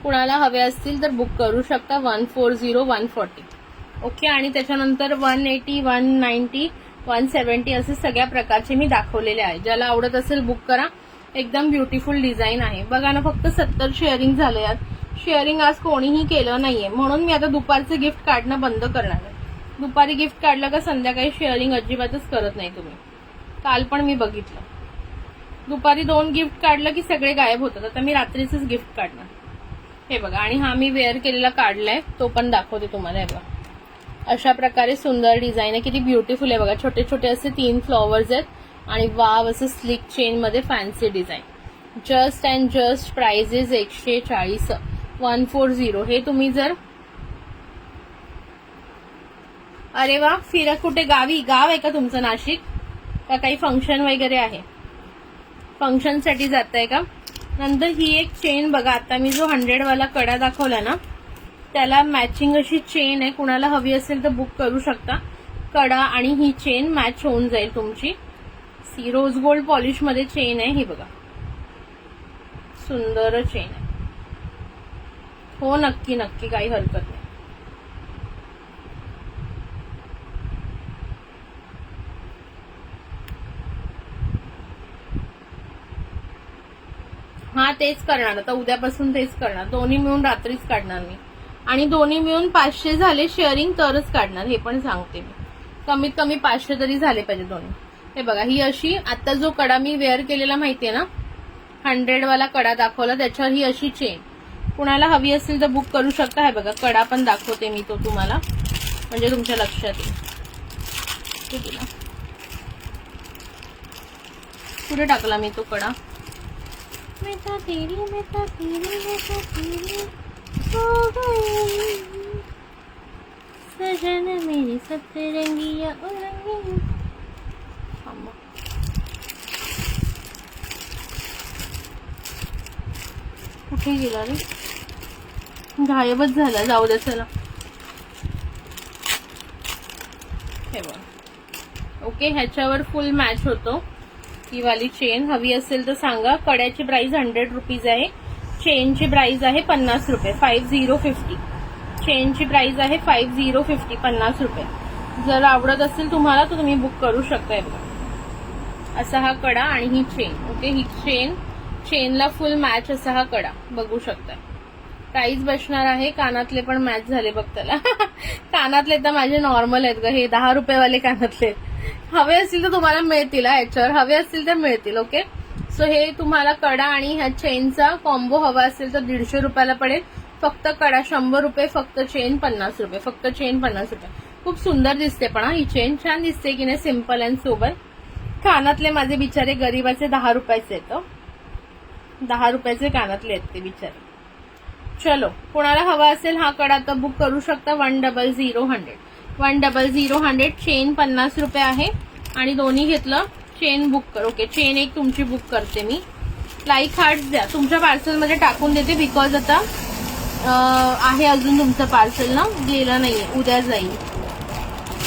कुणाला हवे असतील तर बुक करू शकता. 140 ओके, आणि त्याच्यानंतर 180 190 170 असे सगळ्या प्रकारचे मी दाखवलेले आहे. ज्याला आवडत असेल बुक करा. एकदम ब्युटिफुल डिझाईन आहे. बघा ना, फक्त 70 शेअरिंग झाले यार. शेअरिंग आज कोणीही केलं नाहीये, म्हणून मी आता दुपारचं गिफ्ट काढणं बंद करणार आहे. दुपारी गिफ्ट काढलं का संध्याकाळी शेअरिंग अजिबातच करत नाही तुम्ही. काल पण मी बघितलं, दुपारी 2 गिफ्ट काढलं की सगळे गायब होतात. आता मी रात्रीच गिफ्ट काढणार. हे बघा, आणि हा मी वेअर केलेला काढलाय, तो पण दाखवते तुम्हाला. हे बघा, अशा प्रकारे सुंदर डिझाईन आहे, किती ब्युटिफुल आहे बघा. छोटे छोटे असे 3 फ्लॉवर्स आहेत आणि वाव असं स्लिक चेन मध्ये fancy design. Just and just prices 140 140. हे तुम्ही जर, अरे वा, फिरा कुठे गावी? गाव आहे का तुमचं नाशिक? का काही फंक्शन वगैरे आहे? फंक्शन साठी जाताय का? नंतर ही एक चेन बघा, आता मी जो 100 वाला कडा दाखवला ना त्याला मॅचिंग अशी चेन आहे. कुणाला हवी असेल तर बुक करू शकता. कडा आणि ही चेन मॅच होऊन जाईल तुमची. सी रोज गोल्ड पॉलिश मध्ये चेन आहे. ही बघा, सुंदर चेन आहे. हो नक्की नक्की, काही हरकत नाही. हा तेच करणार आता, उद्यापासून तेच करणार. दोन्ही मिळून रात्रीच काढणार मी, आणि दोन्ही मिळून 500 झाले शेअरिंग तरच काढणार, हे पण सांगते मी. कमीत कमी 500 तरी झाले पाहिजे दोन्ही. हे बघा, ही अशी आता जो कडा मी वेअर केलेला माहितीये ना, 100 वाला कडा दाखवला, त्याच्यावर ही अशी चेन. कुणाला हवी असेल तर बुक करू शकता. हे बघा, कडा पण दाखवते मी तो तुम्हाला, म्हणजे तुमच्या लक्षात येईल. कुठे टाकला मी तो कडा? मेरा तेरी मेरा तेरी हो गई सजन मेरी सतरंगिया उरंगी. कुठे गेला रे? गायबच झाला. जाऊ दे, चला. हे बघ, ओके, ह्याच्यावर फुल मॅच होतो. ही वाली चेन हवी असेल तर सांगा. कड्याची प्राइस 100 रुपीज आहे. चेनची प्राइस आहे 50 रुपये, 5050. चेनची प्राइस आहे 5050, 50 रुपये. जर आवडत असेल तुम्हाला तर तुम्ही बुक करू शकताय. बघा, असा हा कडा आणि ही चेन. ओके, ही चेनला फुल मॅच असा हा कडा बघू शकताय. प्राइस बसणार आहे. कानातले पण मॅच झाले बघ त्याला. कानातले तर माझे नॉर्मल आहेत ग, हे 10 रुपयेवाले कानातले. हवे असतील तर तुम्हाला मिळतील, ह्याच्यावर हवे असतील तर मिळतील. ओके, सो हे तुम्हाला कडा आणि ह्या चेनचा कॉम्बो हवा असेल तर 150 रुपयाला पडेल. फक्त कडा 100 रुपये, फक्त चेन 50 रुपये, फक्त चेन 50 रुपये. खूप सुंदर दिसते पण ही चेन, छान दिसते की नाही, सिम्पल अँड सोबर. कानातले माझे बिचारे गरीबाचे 10 रुपयाचे आहेत. 10 रुपयाचे कानातले आहेत ते बिचारे. चलो, कोणाला हवा असेल हा कडा तर बुक करू शकता. 100 100 चेन 50 रुपये आहे. आणि दोन्ही घेतलं, चेन बुक कर. ओके, चेन एक तुमची बुक करते मी. लाईक हार्ट्स द्या, तुमच्या पार्सलमध्ये टाकून देते. बिकॉज आता आहे अजून तुमचं पार्सल ना, गेलं नाहीये, उद्या जाईल.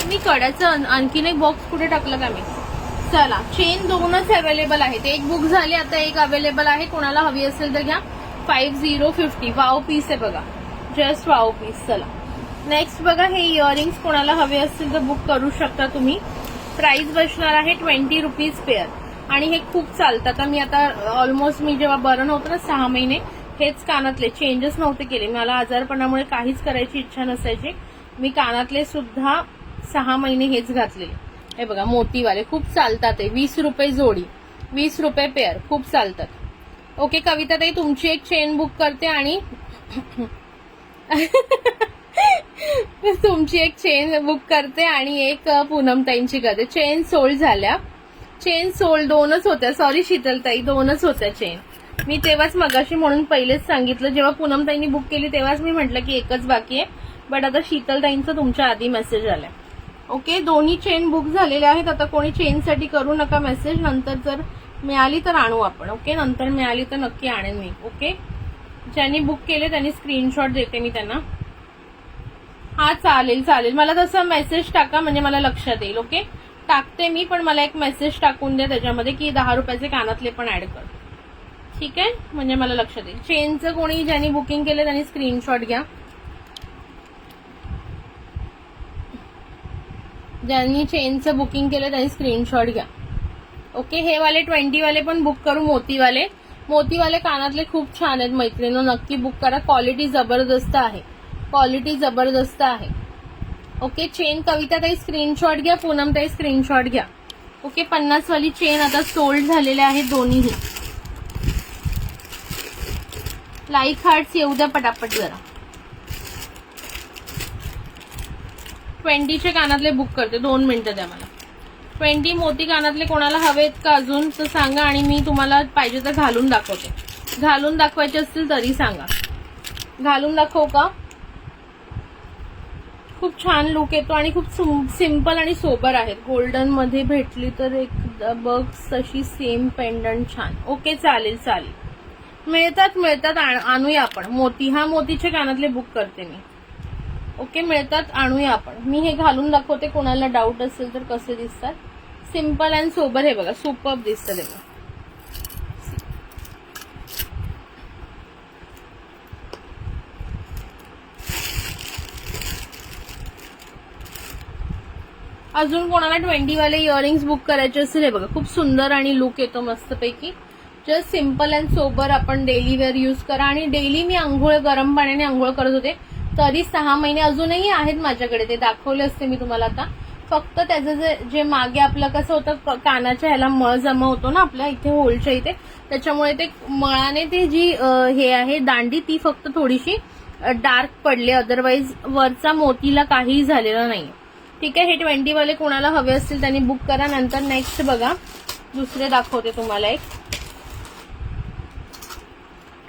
मी कड्याचं आणखीन एक बॉक्स कुठे टाकलं का मी? चला, चेन 2च अवेलेबल आहेत. एक बुक झाली, आता एक अवेलेबल आहे. कोणाला हवी असेल तर घ्या. 5050. वाव पीस आहे बघा, जस्ट वाव पीस. चला नेक्स्ट बघा, हे इयरिंग्स कोणाला हवे असतील तर बुक करू शकता तुम्ही. प्राइस बसणार आहे 20 रुपीज पेअर. आणि हे खूप चालतात. मी आता ऑलमोस्ट मी जेव्हा बरं नव्हतं ना 6 महिने, हेच कानातले चेंजेस नव्हते केले. मला आजारपणामुळे काहीच करायची इच्छा नसायची. मी कानातले सुद्धा 6 महिने हेच घातलेले. हे बघा, मोतीवाले खूप चालतात. 20 रुपये जोडी, 20 रुपये पेअर, खूप चालतात. ओके, कविता ताई तुमची एक चेन बुक करते आणि तुमची एक चेन बुक करते आणि एक पूनम ताईंची करते. चेन सोल्ड झाल्या, चेन सोल्ड 2च होत्या. सॉरी शीतलताई, 2च होत्या चेन. मी तेव्हाच मगाशी म्हणून पहिलेच सांगितलं, जेव्हा पूनम ताईंनी बुक केली तेव्हाच मी म्हटलं की एकच बाकी आहे. बट आता शीतलताईंचा तुमच्या आधी मेसेज आलाय. ओके, दोन्ही चेन बुक झालेल्या आहेत. आता कोणी चेनसाठी करू नका मेसेज. नंतर जर मिळाली तर आणू आपण. ओके, नंतर मिळाली तर नक्की आणेन मी. ओके, ज्यांनी बुक केले त्यांनी स्क्रीनशॉट देते मी त्यांना. हा चालेल चालेल, मला तसं मेसेज टाका म्हणजे मला लक्षात येईल. ओके, टाकते मी, पण मला एक मेसेज टाकून द्या त्याच्यामध्ये की 10 रुपयाचे कानातले पण ऍड कर. ठीक आहे, म्हणजे मला लक्षात येईल. चेनचं कोणी ज्यांनी बुकिंग केलं त्यांनी स्क्रीनशॉट घ्या. ज्यांनी चेनचं बुकिंग केलं त्यांनी स्क्रीनशॉट घ्या. ओके, हे वाले 20 वाले पण बुक करू. मोतीवाले, मोतीवाले कानातले खूप छान आहेत मैत्रिणी, नक्की बुक करा. क्वालिटी जबरदस्त आहे, क्वालिटी जबरदस्त आहे. ओके, चेन कविताताई स्क्रीनशॉट घ्या, पूनमताई स्क्रीनशॉट घ्या. ओके, 50 वाली चेन आता सोल्ड झालेल्या आहेत दोन्हीही. लाईक हार्ट्स येऊ द्या पटापट जरा. 20चे कानातले बुक करते, 2 मिनिटं द्या मला. 20 मोती कानातले कोणाला हवेत का अजून तर सांगा, आणि मी तुम्हाला पाहिजे तर घालून दाखवते. घालून दाखवायचे असतील तरी सांगा. घालून दाखवू का? खूप छान लुक येतो आणि खूप सिंपल आणि सोबर आहेत. गोल्डन मध्ये भेटली तर एक बघ तशी सेम पेंडंट छान. ओके, चालेल चालेल, मिळतात आणूया आपण. मोती, हा मोतीचे कानातले बुक करते मी. ओके, मिळतात, आणूया आपण. मी हे घालून दाखवते, कोणाला डाऊट असेल तर कसे दिसतात. सिंपल अँड सोबर, हे बघा सुपर दिसतं ते. अजून कोणाला 20 वाले इयरिंग्स बुक करायचे असेल, हे बघा खूप सुंदर आणि लुक येतो मस्तपैकी. जस्ट सिंपल अँड सोबर, आपण डेली वेअर यूज करा. आणि डेली मी आंघोळ गरम पाण्याने आंघोळ करत होते, तरी 6 महिने अजूनही आहेत माझ्याकडे. ते दाखवले असते मी तुम्हाला आता. फक्त त्याचं जे मागे आपलं कसं होतं, कानाच्या ह्याला मळ जमा होतो ना आपल्या इथे होलच्या इथे, त्याच्यामुळे ते मळाने ते जी हे आहे दांडी ती फक्त थोडीशी डार्क पडले, अदरवाईज वरचा मोतीला काहीही झालेलं नाही. ठीक आहे, हे 20 वाले कोणाला हवे असतील त्यांनी बुक करा. नंतर नेक्स्ट बघा, दुसरे दाखवते तुम्हाला. एक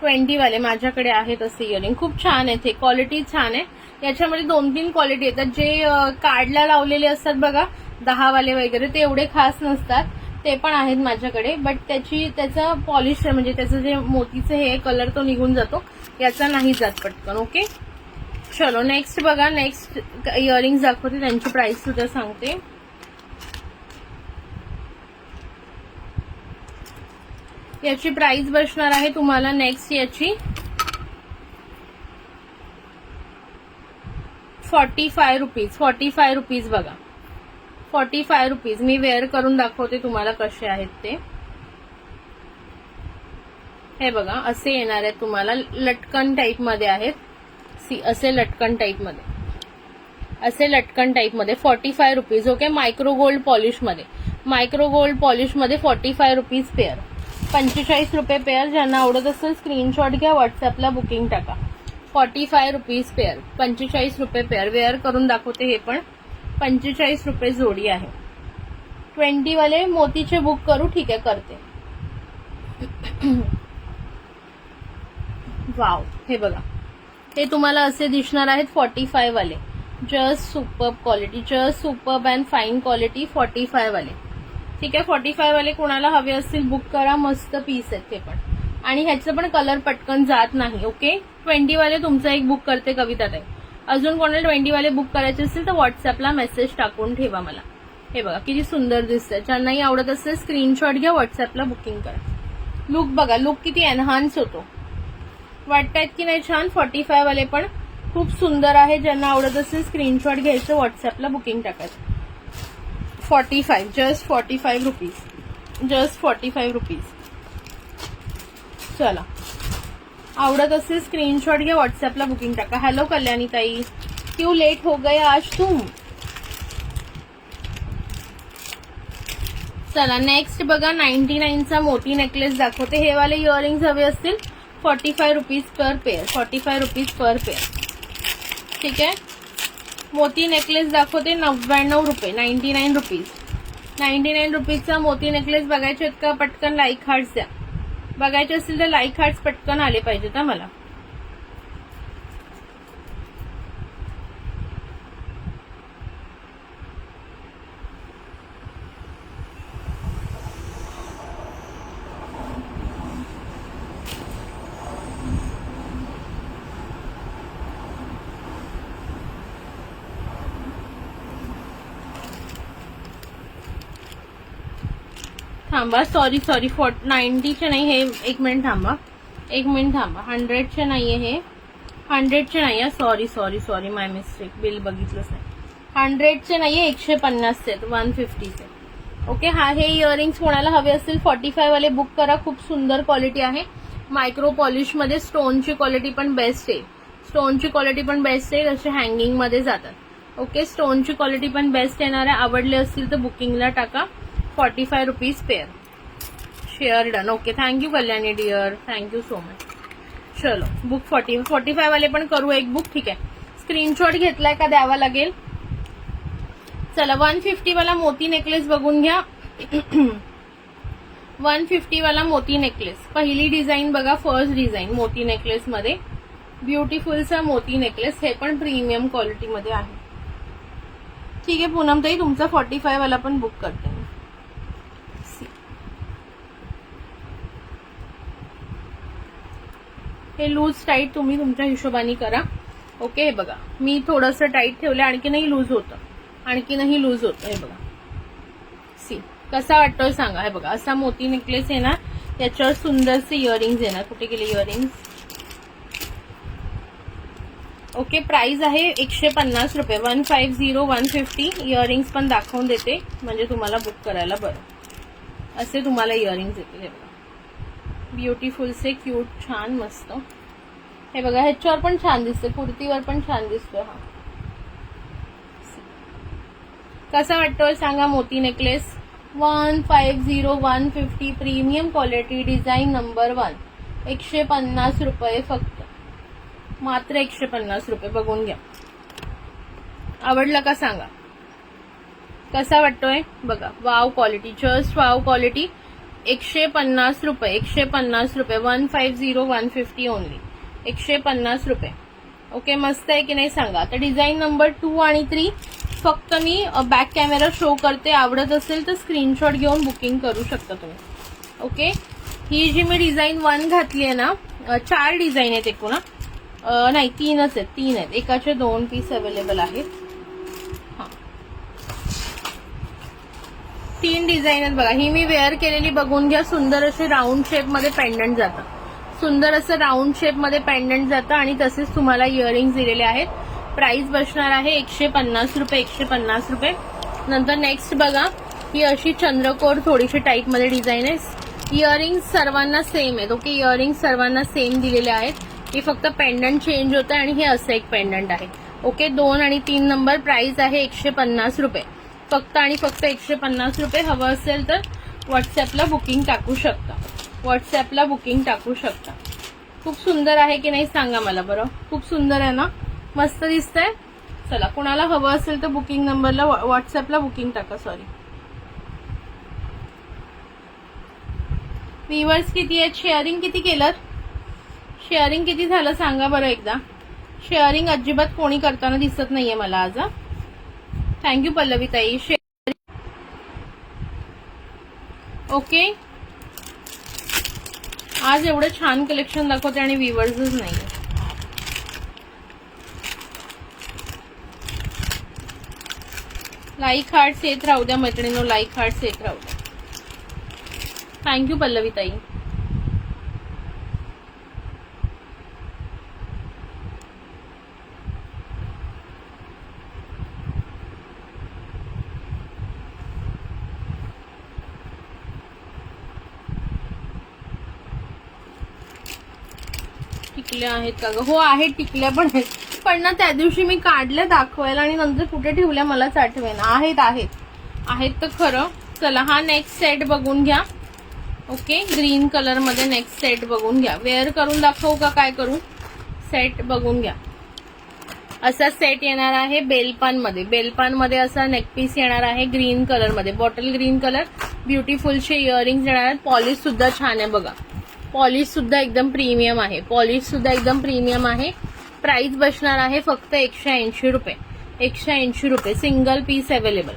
20 वाले माझ्याकडे आहेत असे इयरिंग, खूप छान आहेत. हे क्वालिटी छान आहे. याच्यामध्ये 2-3 क्वालिटी येतात. जे कार्डला लावलेले असतात बघा 10 वाले वगैरे, ते एवढे खास नसतात, ते पण आहेत माझ्याकडे. बट त्याचा पॉलिश म्हणजे त्याचं जे मोतीचं हे कलर तो निघून जातो, याचा नाही जात पटकन. ओके, चलो नेक्स्ट बघा. नेक्स्ट इयरिंग्स दाखवते, त्यांची प्राइस सुद्धा सांगते. याची प्राइस बसणार आहे तुम्हाला नेक्स्ट याची 45 रुपीज. 45 रुपीज बघा, 45 रुपीज. मी वेअर करून दाखवते तुम्हाला कसे आहेत ते. हे बघा असे येणार आहेत तुम्हाला, लटकन टाईप मध्ये आहेत. असे लटकन टाईप मध्ये, असे लटकन टाईप मध्ये 45 rupees. Okay, micro gold polish मध्ये, मायक्रो गोल्ड पॉलिश मध्ये 45 रुपीज पेअर. 45 रुपये पेअर. ज्यांना आवडत असेल स्क्रीनशॉट घ्या, व्हॉट्सअपला बुकिंग टाका. 45 रुपीज पेअर, 45 रुपये पेअर. वेअर करून दाखवते. हे पण 45 रुपये जोडी आहे. 20 वाले मोतीचे बुक करू? ठीक आहे, करते. वाव, हे बघा, हे तुम्हाला असे दिसणार आहेत 45 वाले. Just superb quality, just superb and fine quality. 45 वाले. ठीक आहे, 45 वाले कोणाला हवे असतील बुक करा. मस्त पीस आहेत ते पण, आणि ह्याचं पण कलर पटकन जात नाही. ओके, 20 वाले तुमचा एक बुक करते कविताताई. अजून कोणाला 20 वाले बुक करायचे असतील तर व्हॉट्सअपला मेसेज टाकून ठेवा मला. हे बघा किती सुंदर दिसतंय. ज्यांनाही आवडत असेल स्क्रीनशॉट घ्या, व्हॉट्सअपला बुकिंग करा. लुक बघा, लुक किती एनहान्स होतो. वाटतायत की नाही छान. 45 वाले पण खूप सुंदर आहे. ज्यांना आवडत असेल स्क्रीनशॉट घ्यायचं, व्हॉट्सअपला बुकिंग टाकायचं. 45, जस्ट 45 रुपीज, जस्ट 45 रुपीज. चला, आवडत असेल स्क्रीनशॉट घ्या, व्हॉट्सअपला बुकिंग टाका. हॅलो कल्याणी ताई, क्यों लेट हो गए आज तुम? चला नेक्स्ट बघा, 99चा मोती नेकलेस दाखवते. हे वाले इयरिंग्स हवे असतील 45 rupees per pair. 45 rupees per pair. ठीक आहे, मोती नेकलेस दाखवते 99 रुपये. 99 रुपीज. 99 रुपीजचा मोती नेकलेस बघायचे आहेत का? पटकन लाईक हार्ट्स द्या. बघायचे असतील तर लाईक हार्ट्स पटकन आले पाहिजेत हा मला. थांबा, सॉरी 90चे नाही हे. एक मिनिट थांबा, 100चे नाहीये हे. 100चे नाहीये. सॉरी माय मिस्टेक. बिल बघितलंच नाही. 100चे नाहीये, 150चे आहेत, 150चे. ओके, हे इयरिंग्स कोणाला हवे असतील 45 वाले बुक करा. खूप सुंदर क्वालिटी आहे. मायक्रो पॉलिश मध्ये. स्टोनची क्वालिटी पण बेस्ट आहे. स्टोनची क्वालिटी पण बेस्ट आहे. असे हँगिंग मध्ये जातात. ओके, स्टोनची क्वालिटी पण बेस्ट येणार आहे. आवडले असतील तर बुकिंगला टाका. 45 rupees pair. Share done. Okay, thank you Kalyani dear, thank you so much. चलो बुक 45 वाले पण करू एक बुक. ठीक आहे, स्क्रीनशॉट घेतलाय का द्यावा लागेल. चला 150 वाला मोती नेकलेस बघून घ्या. 150 वाला मोती नेकलेस, पहिली डिझाईन बघा, फर्स्ट डिझाईन मोती नेकलेस मध्ये. ब्युटिफुलचा मोती नेकलेस, हे पण प्रीमियम क्वालिटी मध्ये आहे. ठीक आहे पूनमताई, तुमचा 45 वाला पण बुक करते मी. हे लूज टाईट तुम्ही तुमच्या हिशोबाने करा. ओके, हे बघा मी थोडंसं टाईट ठेवलं, आणखीनही लूज होतं, आणखीनही लूज होतं. हे बघा, सी कसा वाटतोय सांगा. हे बघा असा मोती नेकलेस येणार, त्याच्यावर सुंदरसे इयरिंग्स येणार. कुठे गेले इयरिंग्स. ओके, प्राइस आहे 150 रुपये. 150 150. इयरिंग्स पण दाखवून देते म्हणजे तुम्हाला बुक करायला बरं. असे तुम्हाला इयरिंग्स येतील. हे बघा ब्युटिफुल से क्यूट, छान मस्त. हे बघा ह्याच्यावर पण छान दिसते, कुर्तीवर पण छान दिसतोय. हा कसा वाटतोय सांगा मोती necklace. 150 150 premium quality, design number 1. 150 रुपये फक्त, मात्र 150 रुपये. बघून घ्या, आवडला का सांगा. कसा वाटतोय बघा. Wow quality, just wow quality. 150 रुपये, 150 रुपये. 150 150 ओनली, 150 रुपये. ओके, मस्त आहे की नाही सांगा. आता डिझाईन नंबर 2 आणि 3 फक्त मी बॅक कॅमेरा शो करते. आवडत असेल तर स्क्रीनशॉट घेऊन बुकिंग करू शकता तुम्ही. ओके, ही जी मी डिझाईन 1 घातली आहे ना, 4 डिझाईन आहेत एकूण. नाही 3च आहेत, 3 आहेत. एकाचे 2 पीस अवेलेबल आहेत. हा 3 डिझाईन आहेत बघा. ही मी वेअर केलेली बघून घ्या. सुंदर असे राऊंड शेप मध्ये पेंडंट जातं, सुंदर असं राऊंड शेप मध्ये पेंडंट जातं आणि तसेच तुम्हाला इयरिंग्स दिलेले आहेत. प्राइस बसणार आहे 150 रुपये, 150 रुपये. नंतर नेक्स्ट बघा, ही अशी चंद्रकोर थोडीशी टाईप मध्ये डिझाईन आहे. इयरिंग्स सर्वांना सेम आहेत. ओके, इयरिंग्स सर्वांना सेम दिलेले आहेत. ही फक्त पेंडंट चेंज होतं आणि हे असं एक पेंडंट आहे. ओके, 2 आणि 3 नंबर. प्राइस आहे 150 रुपये फक्त आणि फक्त 150 रुपये. हवं असेल तर व्हॉट्सअपला बुकिंग टाकू शकता, व्हॉट्सअपला बुकिंग टाकू शकता. खूप सुंदर आहे की नाही सांगा मला बरं. खूप सुंदर आहे ना, मस्त दिसतंय. चला, कोणाला हवं असेल तर बुकिंग नंबरला व्हॉट्सअपला बुकिंग टाका. सॉरी, व्ह्यूअर्स किती आहेत, शेअरिंग किती केलं, शेअरिंग किती झालं सांगा बरं एकदा. शेअरिंग अजिबात कोणी करताना दिसत नाहीये मला आज. थँक्यू पल्लवीताई. ओके, आज एवढं छान कलेक्शन दाखवते आणि व्ह्यूअर्सच नाहीये. लाईक हार्ट्स येत राहू द्या मैत्रिणींनो, लाईक हार्ट्स येत राहू द्या. थँक्यू पल्लवीताई. टिकल्या आहेत का ग. हो आहेत, टिकल्या पण आहेत. पण ना त्या दिवशी मी काढल्या दाखवायला आणि नंतर कुठे ठेवल्या मलाच आठवेना. आहेत आहेत आहेत तर खरं. चला, हा नेक्स्ट सेट बघून घ्या. ओके, ग्रीन कलर मध्ये नेक्स्ट सेट बघून घ्या. वेअर करून दाखवू का काय करू. सेट बघून घ्या. असा सेट येणार आहे बेलपान मध्ये. बेलपान मध्ये असा नेकपीस येणार आहे ग्रीन कलर मध्ये, बॉटल ग्रीन कलर. ब्युटिफुलचे इयरिंग्स येणार आहेत. पॉलिश सुद्धा छान आहे बघा, पॉलिश सुद्धा एकदम प्रीमियम आहे, पॉलिश सुद्धा एकदम प्रीमियम आहे. प्राइस बसणार आहे फक्त 180 रुपये, 180 रुपये. Single piece available,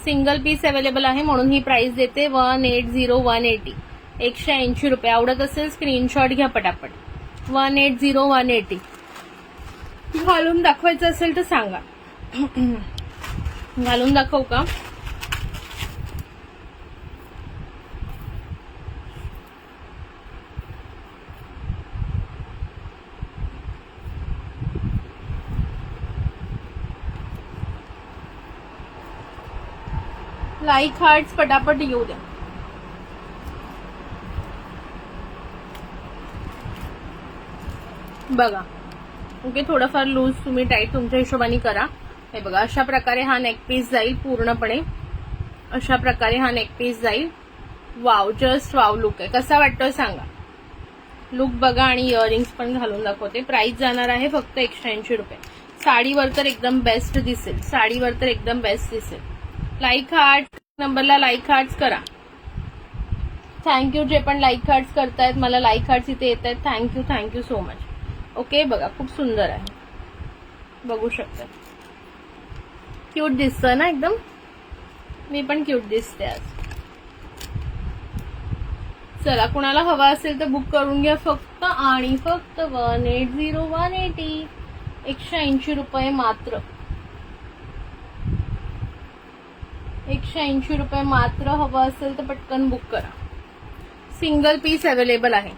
single piece available आहे म्हणून ही प्राइस देते 180 180, 180 रुपये. आवडत असेल स्क्रीनशॉट घ्या पटापट. 180 180. घालून दाखवायचं असेल तर सांगा. घालून दाखवू का. लाईक हार्ट्स पटापट येऊ द्या. बघा, ओके, थोडंफार लूज तुम्ही टाईट तुमच्या हिशोबाने करा. हे बघा अशा प्रकारे हा नेक पीस जाईल पूर्णपणे, अशा प्रकारे हा नेक पीस जाईल. वाव, जस्ट वाव लुक आहे. कसा वाटतोय सांगा. लुक बघा आणि इयरिंग्स पण घालून दाखवते. प्राइस जाणार आहे फक्त 180 रुपये. साडीवर तर एकदम बेस्ट दिसेल, साडीवर तर एकदम बेस्ट दिसेल. लाईक हार्ट नंबरला लाईक हार्ट्स करा. थँक्यू जे पण लाईक हार्ट्स करतायत, मला लाईक हार्ट्स इथे येत आहेत. Thank you, thank you so much. Okay बघा खूप सुंदर आहे, बघू शकता. क्यूट दिसतं ना एकदम. मी पण क्यूट दिसते आज. चला कुणाला हवा असेल तर बुक करून घ्या फक्त आणि फक्त 180 180 रुपये मात्र. 180 रुपये मात्र. हवं असेल तर पटकन बुक करा. सिंगल पीस अवेलेबल आहे.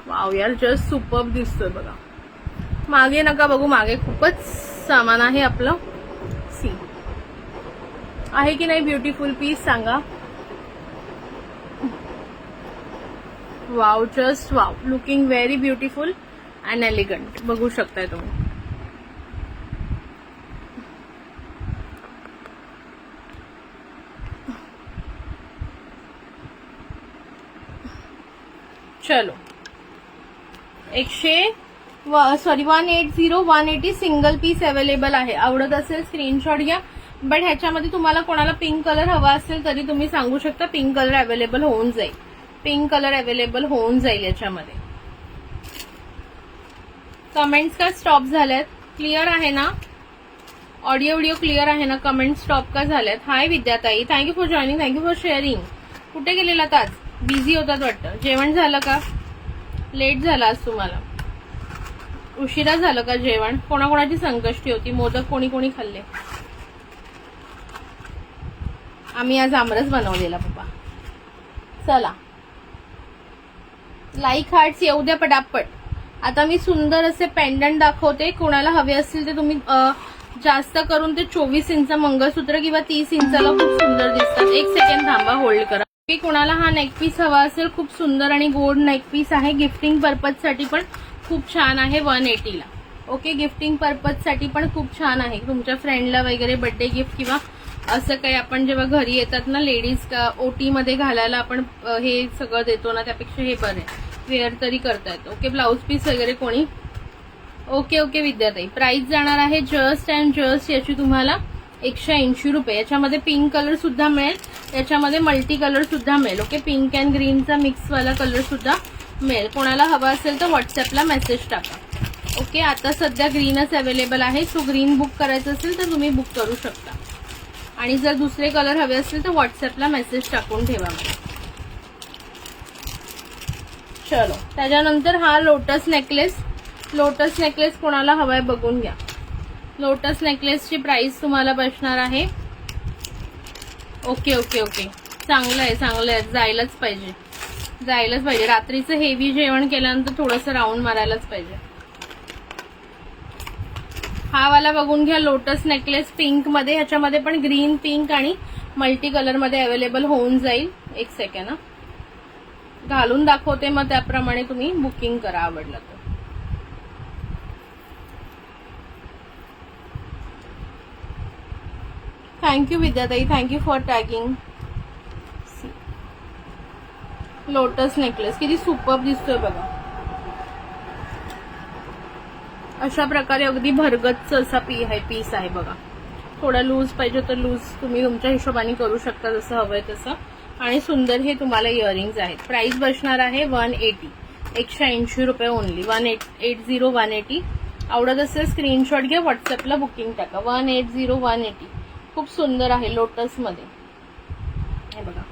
वाव यार, जस्ट सुपर्ब दिसतोय बघा. मागे नका बघू, मागे खूपच सामान आहे आपलं. सी आहे की नाही ब्युटिफुल पीस सांगा. Wow, just wow, looking very beautiful and elegant. बघू शकताय तुम्ही. चलो 180 सिंगल पीस अवेलेबल आहे. आवडत असेल स्क्रीनशॉट घ्या. बट ह्याच्यामध्ये तुम्हाला कोणाला पिंक कलर हवा असेल तरी तुम्ही सांगू शकता. पिंक कलर अवेलेबल होऊन जाईल, पिंक कलर अवेलेबल होऊन जाईल याच्यामध्ये. कमेंट्स का स्टॉप झाल्यात? क्लिअर आहे ना ऑडिओ व्हिडिओ? क्लिअर आहे ना? कमेंट स्टॉप का झाल्यात? हाय विद्याताई, thank you for joining, thank you for sharing. कुठे गेलेलात आज? बिझी होतात वाटतं. जेवण झालं का? लेट झाला आज तुम्हाला? उशिरा झालं का जेवण? कोणाकोणाची संकष्टी होती? मोदक कोणी कोणी खाल्ले? आम्ही आज आमरस बनवलेला पप्पा. चला लाईक हार्ट्स येऊ द्या पटापट. आता मी सुंदर असे पेंडंट दाखवते. कोणाला हवे असतील ते तुम्ही जास्त करून ते 24 इंच मंगळसूत्र किंवा 30 इंचाला खूप सुंदर दिसतात. एक सेकंड थांबा, होल्ड करा. कोणाला हा नेक पीस हवा असेल, खूप सुंदर आणि गोल्ड नेक पीस आहे. गिफ्टिंग पर्पज साठी पण खूप छान आहे 180 ला. ओके, गिफ्टिंग पर्पज साठी पण खूप छान आहे. तुमच्या फ्रेंडला वगैरे बर्थडे गिफ्ट किंवा असं काही आपण जेव्हा घरी येतात ना लेडीज, ओटी मध्ये घालायला आपण हे सगळं देतो ना, त्यापेक्षा हे बरं आहे. वेअर तरी करता येतं. ओके, ब्लाऊज पीस वगैरे कोणी? ओके ओके विद्याताई. प्राइस जाणार आहे जस्ट अँड जस्ट याची तुम्हाला 180 रुपये. याच्यामध्ये पिंक कलर सुद्धा मिळेल, याच्यामध्ये मल्टी कलर सुद्धा मिळेल. ओके, पिंक अँड ग्रीनचा मिक्सवाला कलर सुद्धा मिळेल. कोणाला हवा असेल तर व्हॉट्सअपला मेसेज टाका. ओके, आता सध्या ग्रीनच अवेलेबल आहे. सो ग्रीन बुक करायचं असेल तर तुम्ही बुक करू शकता. आणि जर दुसरे कलर हवे असतील तर व्हॉट्सअपला मेसेज टाकून ठेवा मला. चलो, त्याच्यानंतर हा लोटस नेकलेस. लोटस नेकलेस कोणाला हवाय बघून घ्या. लोटस नेकलेसची प्राइस तुम्हाला बसणार आहे. ओके ओके ओके, चांगलं आहे, चांगलं आहे. जायलाच पाहिजे, जायलाच पाहिजे. रात्रीचं हेवी जेवण केल्यानंतर थोडंसं राऊंड मारायलाच पाहिजे. हा वाला बघून घ्या. लोटस नेकलेस पिंक मध्ये, ह्याच्यामध्ये पण ग्रीन, पिंक आणि मल्टी कलर मध्ये अवेलेबल होऊन जाईल. एक सेकंड हा, घालून दाखवते, मग त्याप्रमाणे तुम्ही बुकिंग करा आवडलं तर. Thank you Vidyatai, thank you for tagging. Lotus necklace किती सुपर्ब दिसतोय बघा. अशा प्रकारे अगदी भरगच्च असा पीस आहे बघा. थोडा लूज पाहिजे तर लूज तुम्ही तुमच्या हिशोबाने करू शकता, जसं हवंय तसं. आणि सुंदर हे तुम्हाला इयरिंग्स आहेत. प्राइस बसणार आहे 180, 180 रुपये ओनली. 180 180. आवडत असेल स्क्रीनशॉट घ्या, व्हॉट्सअपला बुकिंग टाका. 180 180. खूप सुंदर आहे लोटस मध्ये, हे बघा.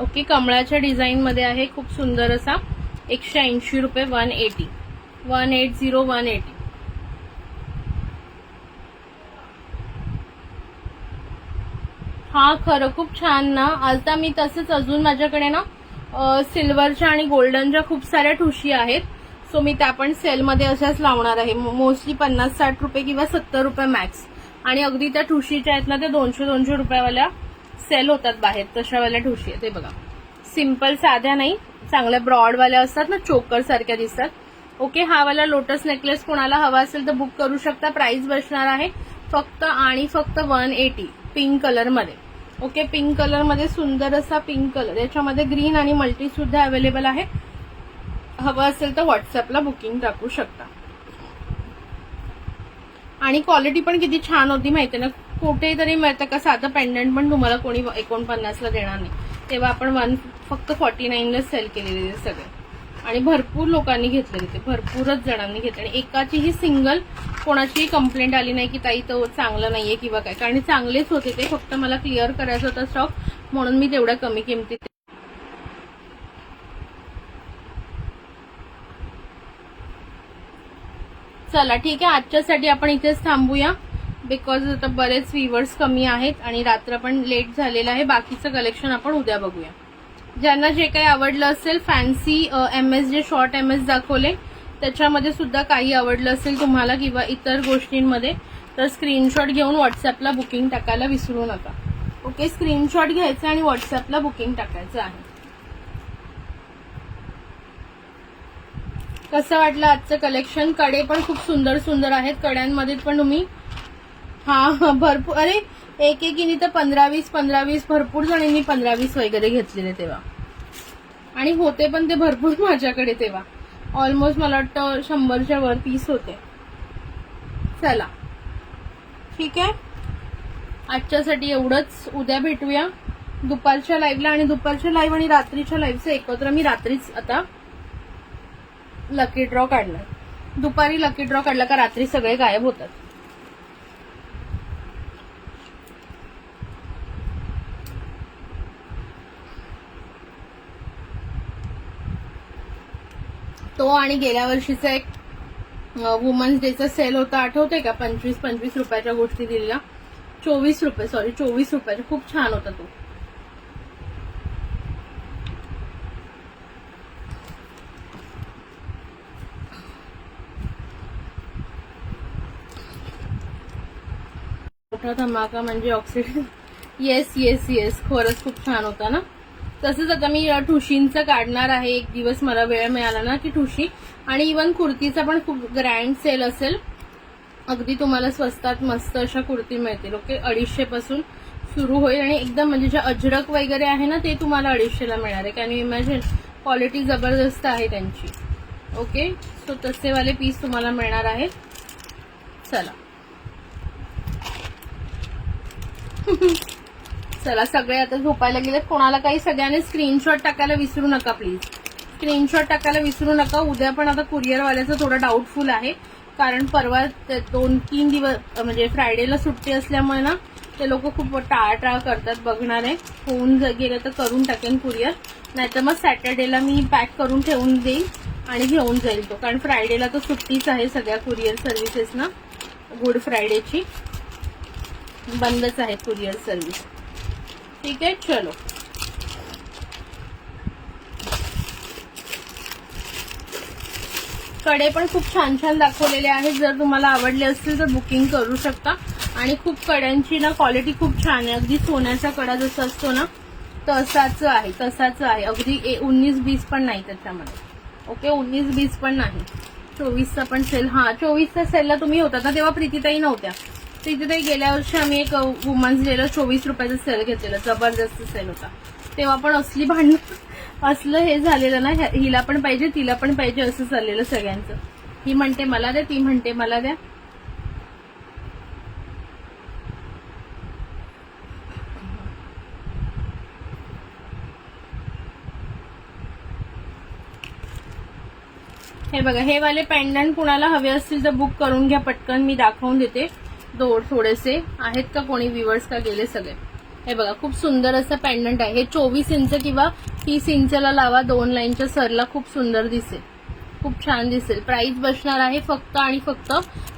ओके, कमळाच्या डिझाईन मध्ये आहे. खूप सुंदर असा 180 रुपये. 180 180. हा खरं खूप छान ना. आता मी तसंच अजून माझ्याकडे ना सिल्वरच्या आणि गोल्डनच्या खूप साऱ्या ठुशी आहेत. सो मी त्या पण सेलमध्ये अशाच लावणार आहे. मोस्टली 50-60 रुपये किंवा 70 रुपये मॅक्स. आणि अगदी त्या ठुशीच्या आहेत ना, त्या 200-200 रुपयावाल्या सेल होतात बाहेर, तशावाल्या ठुशी आहेत. ते बघा, सिंपल साध्या नाही, चांगल्या ब्रॉडवाल्या असतात ना, चोकर सारख्या दिसतात. ओके, हा वाला लोटस नेकलेस कोणाला हवा असेल तर बुक करू शकता. प्राइस बसणार आहे फक्त आणि फक्त 180 पिंक कलर मध्ये. ओके, पिंक कलर मध्ये सुंदर असा पिंक कलर, याच्यामध्ये ग्रीन आणि मल्टी सुद्धा अवेलेबल आहे. हवं असेल तर व्हॉट्सअपला बुकिंग टाकू शकता. आणि क्वालिटी पण किती छान होती माहिती ना. कुठेतरी मिळतं का साधं पेंडंट पण तुम्हाला कोणी 49ला देणार नाही, तेव्हा आपण फक्त 49ला सेल केलेले सगळे. आणि भरपूर लोकांनी घेतले तिथे, भरपूरच जणांनी घेतले. आणि एकाचीही सिंगल कोणाचीही कंप्लेंट आली नाही की ताई तो चांगलं नाहीये किंवा काय, कारण चांगलेच होते ते. फक्त मला क्लिअर करायचं होतं स्टॉक, म्हणून मी तेवढ्या कमी किमतीत. चला ठीक आहे, आजच्यासाठी आपण इथेच थांबूया, बिकॉज आता बरेच व्ह्यूअर्स कमी आहेत आणि रात्र पण लेट झालेलं आहे. बाकीचं कलेक्शन आपण उद्या बघूया. ज्यांना जे काही आवडलं असेल, फॅन्सी MS जे शॉर्ट MS दाखवले त्याच्यामध्ये सुद्धा काही आवडलं असेल तुम्हाला किंवा इतर गोष्टींमध्ये, तर स्क्रीनशॉट घेऊन व्हॉट्सअपला बुकिंग टाकायला विसरू नका. ओके, स्क्रीनशॉट घ्यायचं आणि व्हॉट्सअपला बुकिंग टाकायचं आहे. कसं वाटलं आजचं कलेक्शन? कडे पण खूप सुंदर सुंदर आहेत. कड्यांमध्ये पण तुम्ही भरपूर, अरे एकेकीने तर 15-20 भरपूर जणांनी 15-20 वगैरे घेतलेले तेव्हा, आणि होते पण ते भरपूर माझ्याकडे तेव्हा. ऑलमोस्ट मला वाटतं 100च्या वर पीस होते. चला ठीक आहे, आजच्यासाठी एवढंच. उद्या भेटूया दुपारच्या लाईव्हला. आणि दुपारच्या लाईव्ह आणि रात्रीच्या लाईव्हचं एकत्र मी रात्रीच आता लकी ड्रॉ काढला. दुपारी लकी ड्रॉ काढला का रात्री सगळे गायब होतात. तो आणि गेल्या वर्षीचा एक वुमन्स डेचा सेल होता, आठवते का? 25 रुपयाच्या गोष्टी दिलेल्या. 24 रुपयाचा. खूप छान होता तो. मोठा धमाका म्हणजे ऑक्सिडन. येस, खरंच खूप छान होता ना. तसंच आता मी ठुशींचं काढणार आहे एक दिवस, मला वेळ मिळाला ना की ठुशी. आणि इवन कुर्तीचा पण खूप ग्रँड सेल असेल. अगदी तुम्हाला स्वस्तात मस्त अशा कुर्ती मिळतील. ओके, 250 पासून सुरू होईल. आणि एकदम म्हणजे जे अजरक वगैरे आहे ना ते तुम्हाला 250ला मिळणार आहे. Can you imagine? क्वालिटी जबरदस्त आहे त्यांची. ओके, सो तसेवाले पीस तुम्हाला मिळणार आहेत. चला चला, सगळे आता झोपायला गेलेत. कोणाला काही सगळ्यांनी स्क्रीनशॉट टाकायला विसरू नका प्लीज. स्क्रीनशॉट टाकायला विसरू नका. उद्या पण आता कुरिअरवाल्याचं थोडं डाऊटफुल आहे, कारण परवा 2-3 दिवस म्हणजे फ्रायडेला सुट्टी असल्यामुळे ना ते लोक खूप टाळाटाळ करतात. बघणार आहे, होऊन गेलं तर करून टाकेन कुरिअर, नाहीतर मग सॅटर्डेला मी पॅक करून ठेवून देईन आणि घेऊन जाईल तो. कारण फ्रायडेला तर सुट्टीच आहे सगळ्या कुरिअर सर्व्हिसेस ना. गुड फ्रायडेची बंदच आहे कुरिअर सर्व्हिस. ठीक आहे, चलो. कडे पण खूप छान छान दाखवलेले आहेत. जर तुम्हाला आवडले असतील तर बुकिंग करू शकता. आणि खूप कड्यांची ना क्वालिटी खूप छान आहे. अगदी सोन्याचा कडा जसा असतो ना तसाच आहे. अगदी 19-20 पण नाही त्याच्यामध्ये. ओके, 19-20 पण नाही. 24चा पण सेल. 24चा सेलला तुम्ही होतात ना, तेव्हा प्रीतीताई नव्हत्या. प्रीतीताई गेल्या वर्षी आम्ही एक वुमन्स डेला 24 रुपयाचा सेल घेतलेला, जबरदस्त सेल होता. तेव्हा पण असली भांडण असलं हे झालेलं ना, हिला पण पाहिजे तिला पण पाहिजे असं चाललेलं सगळ्यांचं. ही म्हणते मला द्या, ती म्हणते मला द्या. हे बघा, हे वाले पेंडंट कुणाला हवे असतील तर बुक करून घ्या पटकन. मी दाखवून देते. थोडेसे आहेत का कोणी व्ह्यूअर्स का गेले सगळे? हे बघा, खूप सुंदर असं पेंडंट आहे. हे 24 इंच किंवा 30 इंचला लावा, 2 लाईनच्या सरला खूप सुंदर दिसेल, खूप छान दिसेल. प्राइस बसणार आहे फक्त आणि फक्त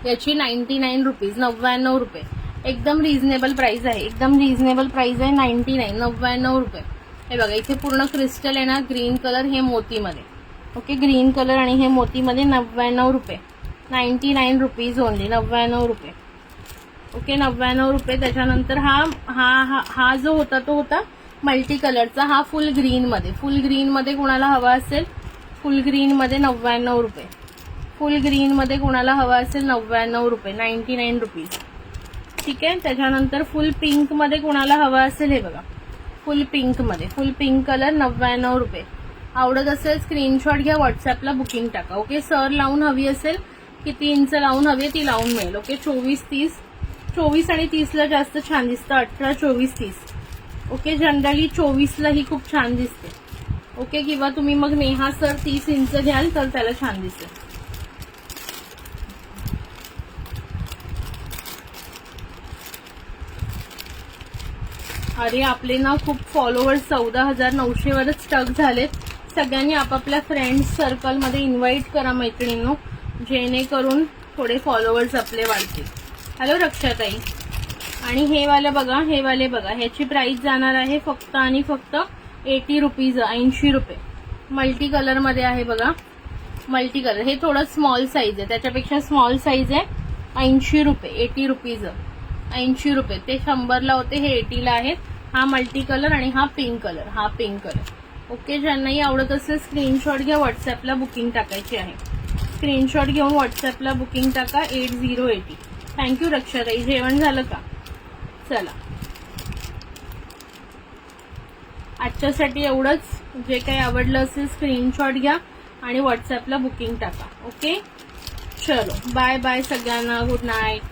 याची 99 रुपीज, 99 रुपये. एकदम रिझनेबल प्राइस आहे, 99 रुपये. हे बघा, इथे पूर्ण क्रिस्टल आहे ना, ग्रीन कलर, हे मोतीमध्ये. ओके, ग्रीन कलर आणि हे मोतीमध्ये 99 रुपये. 99 रुपीज ओनली, 99 रुपये. ओके, 99 रुपये. त्याच्यानंतर हा जो होता तो होता मल्टी कलरचा. हा फुल ग्रीन मध्ये कोणाला हवा असेल, फुल ग्रीन मध्ये 99 रुपये. फुल ग्रीन मध्ये कोणाला हवा असेल 99 रुपये, 99 रुपीज. ठीक आहे. त्याच्यानंतर फुल पिंक मध्ये कोणाला हवा असेल हे बघा, फुल पिंक मध्ये, फुल पिंक कलर 99 रुपये. आवडत असेल स्क्रीनशॉट घ्या, व्हॉट्सअपला बुकिंग टाका. ओके. सर लावून हवी असेल, किती इंच लावून हवी ती लावून मिळेल. ओके. 24 आणि 30ला जास्त छान दिसतं. 18, 24, 30. ओके. जनरली 24ला ही खूप छान दिसते. ओके. किंवा तुम्ही मग नेहा सर 30 इंच घ्याल तर त्याला छान दिसेल. अरे आपले ना खूप फॉलोअर्स 14,900 वरच स्टक झालेत. सगळ्यांनी आपापल्या फ्रेंड्स सर्कलमध्ये इन्व्हाइट करा मैत्रिणींनो, जेणेकरून थोडे फॉलोअर्स आपले वाढतील. हॅलो रक्षाताई. आणि हे वाले बघा, हे वाले बघा, ह्याची प्राइस जाणार आहे फक्त आणि फक्त 80 रुपीज, 80 रुपये. मल्टी कलर मध्ये आहे बघा, मल्टी कलर. हे थोडं स्मॉल साईज आहे, त्याच्यापेक्षा स्मॉल साईज आहे. 80 रुपये, 80 रुपीज, 80 रुपये. ते 100ला होते, हे 80ला आहेत. हा मल्टी कलर आणि हा पिंक कलर, हा पिंक कलर. ओके. ज्यांनाही आवडत असेल स्क्रीनशॉट घ्या, व्हॉट्सअपला बुकिंग टाकायची आहे. स्क्रीनशॉट घेऊन व्हॉट्सअपला बुकिंग टाका 8080. थँक्यू रक्षाताई. जेवण झालं का? चला, आजच्यासाठी एवढंच. जे काही आवडलं असेल स्क्रीनशॉट घ्या आणि व्हॉट्सअपला बुकिंग टाका. ओके. चलो बाय बाय सगळ्यांना. Good night.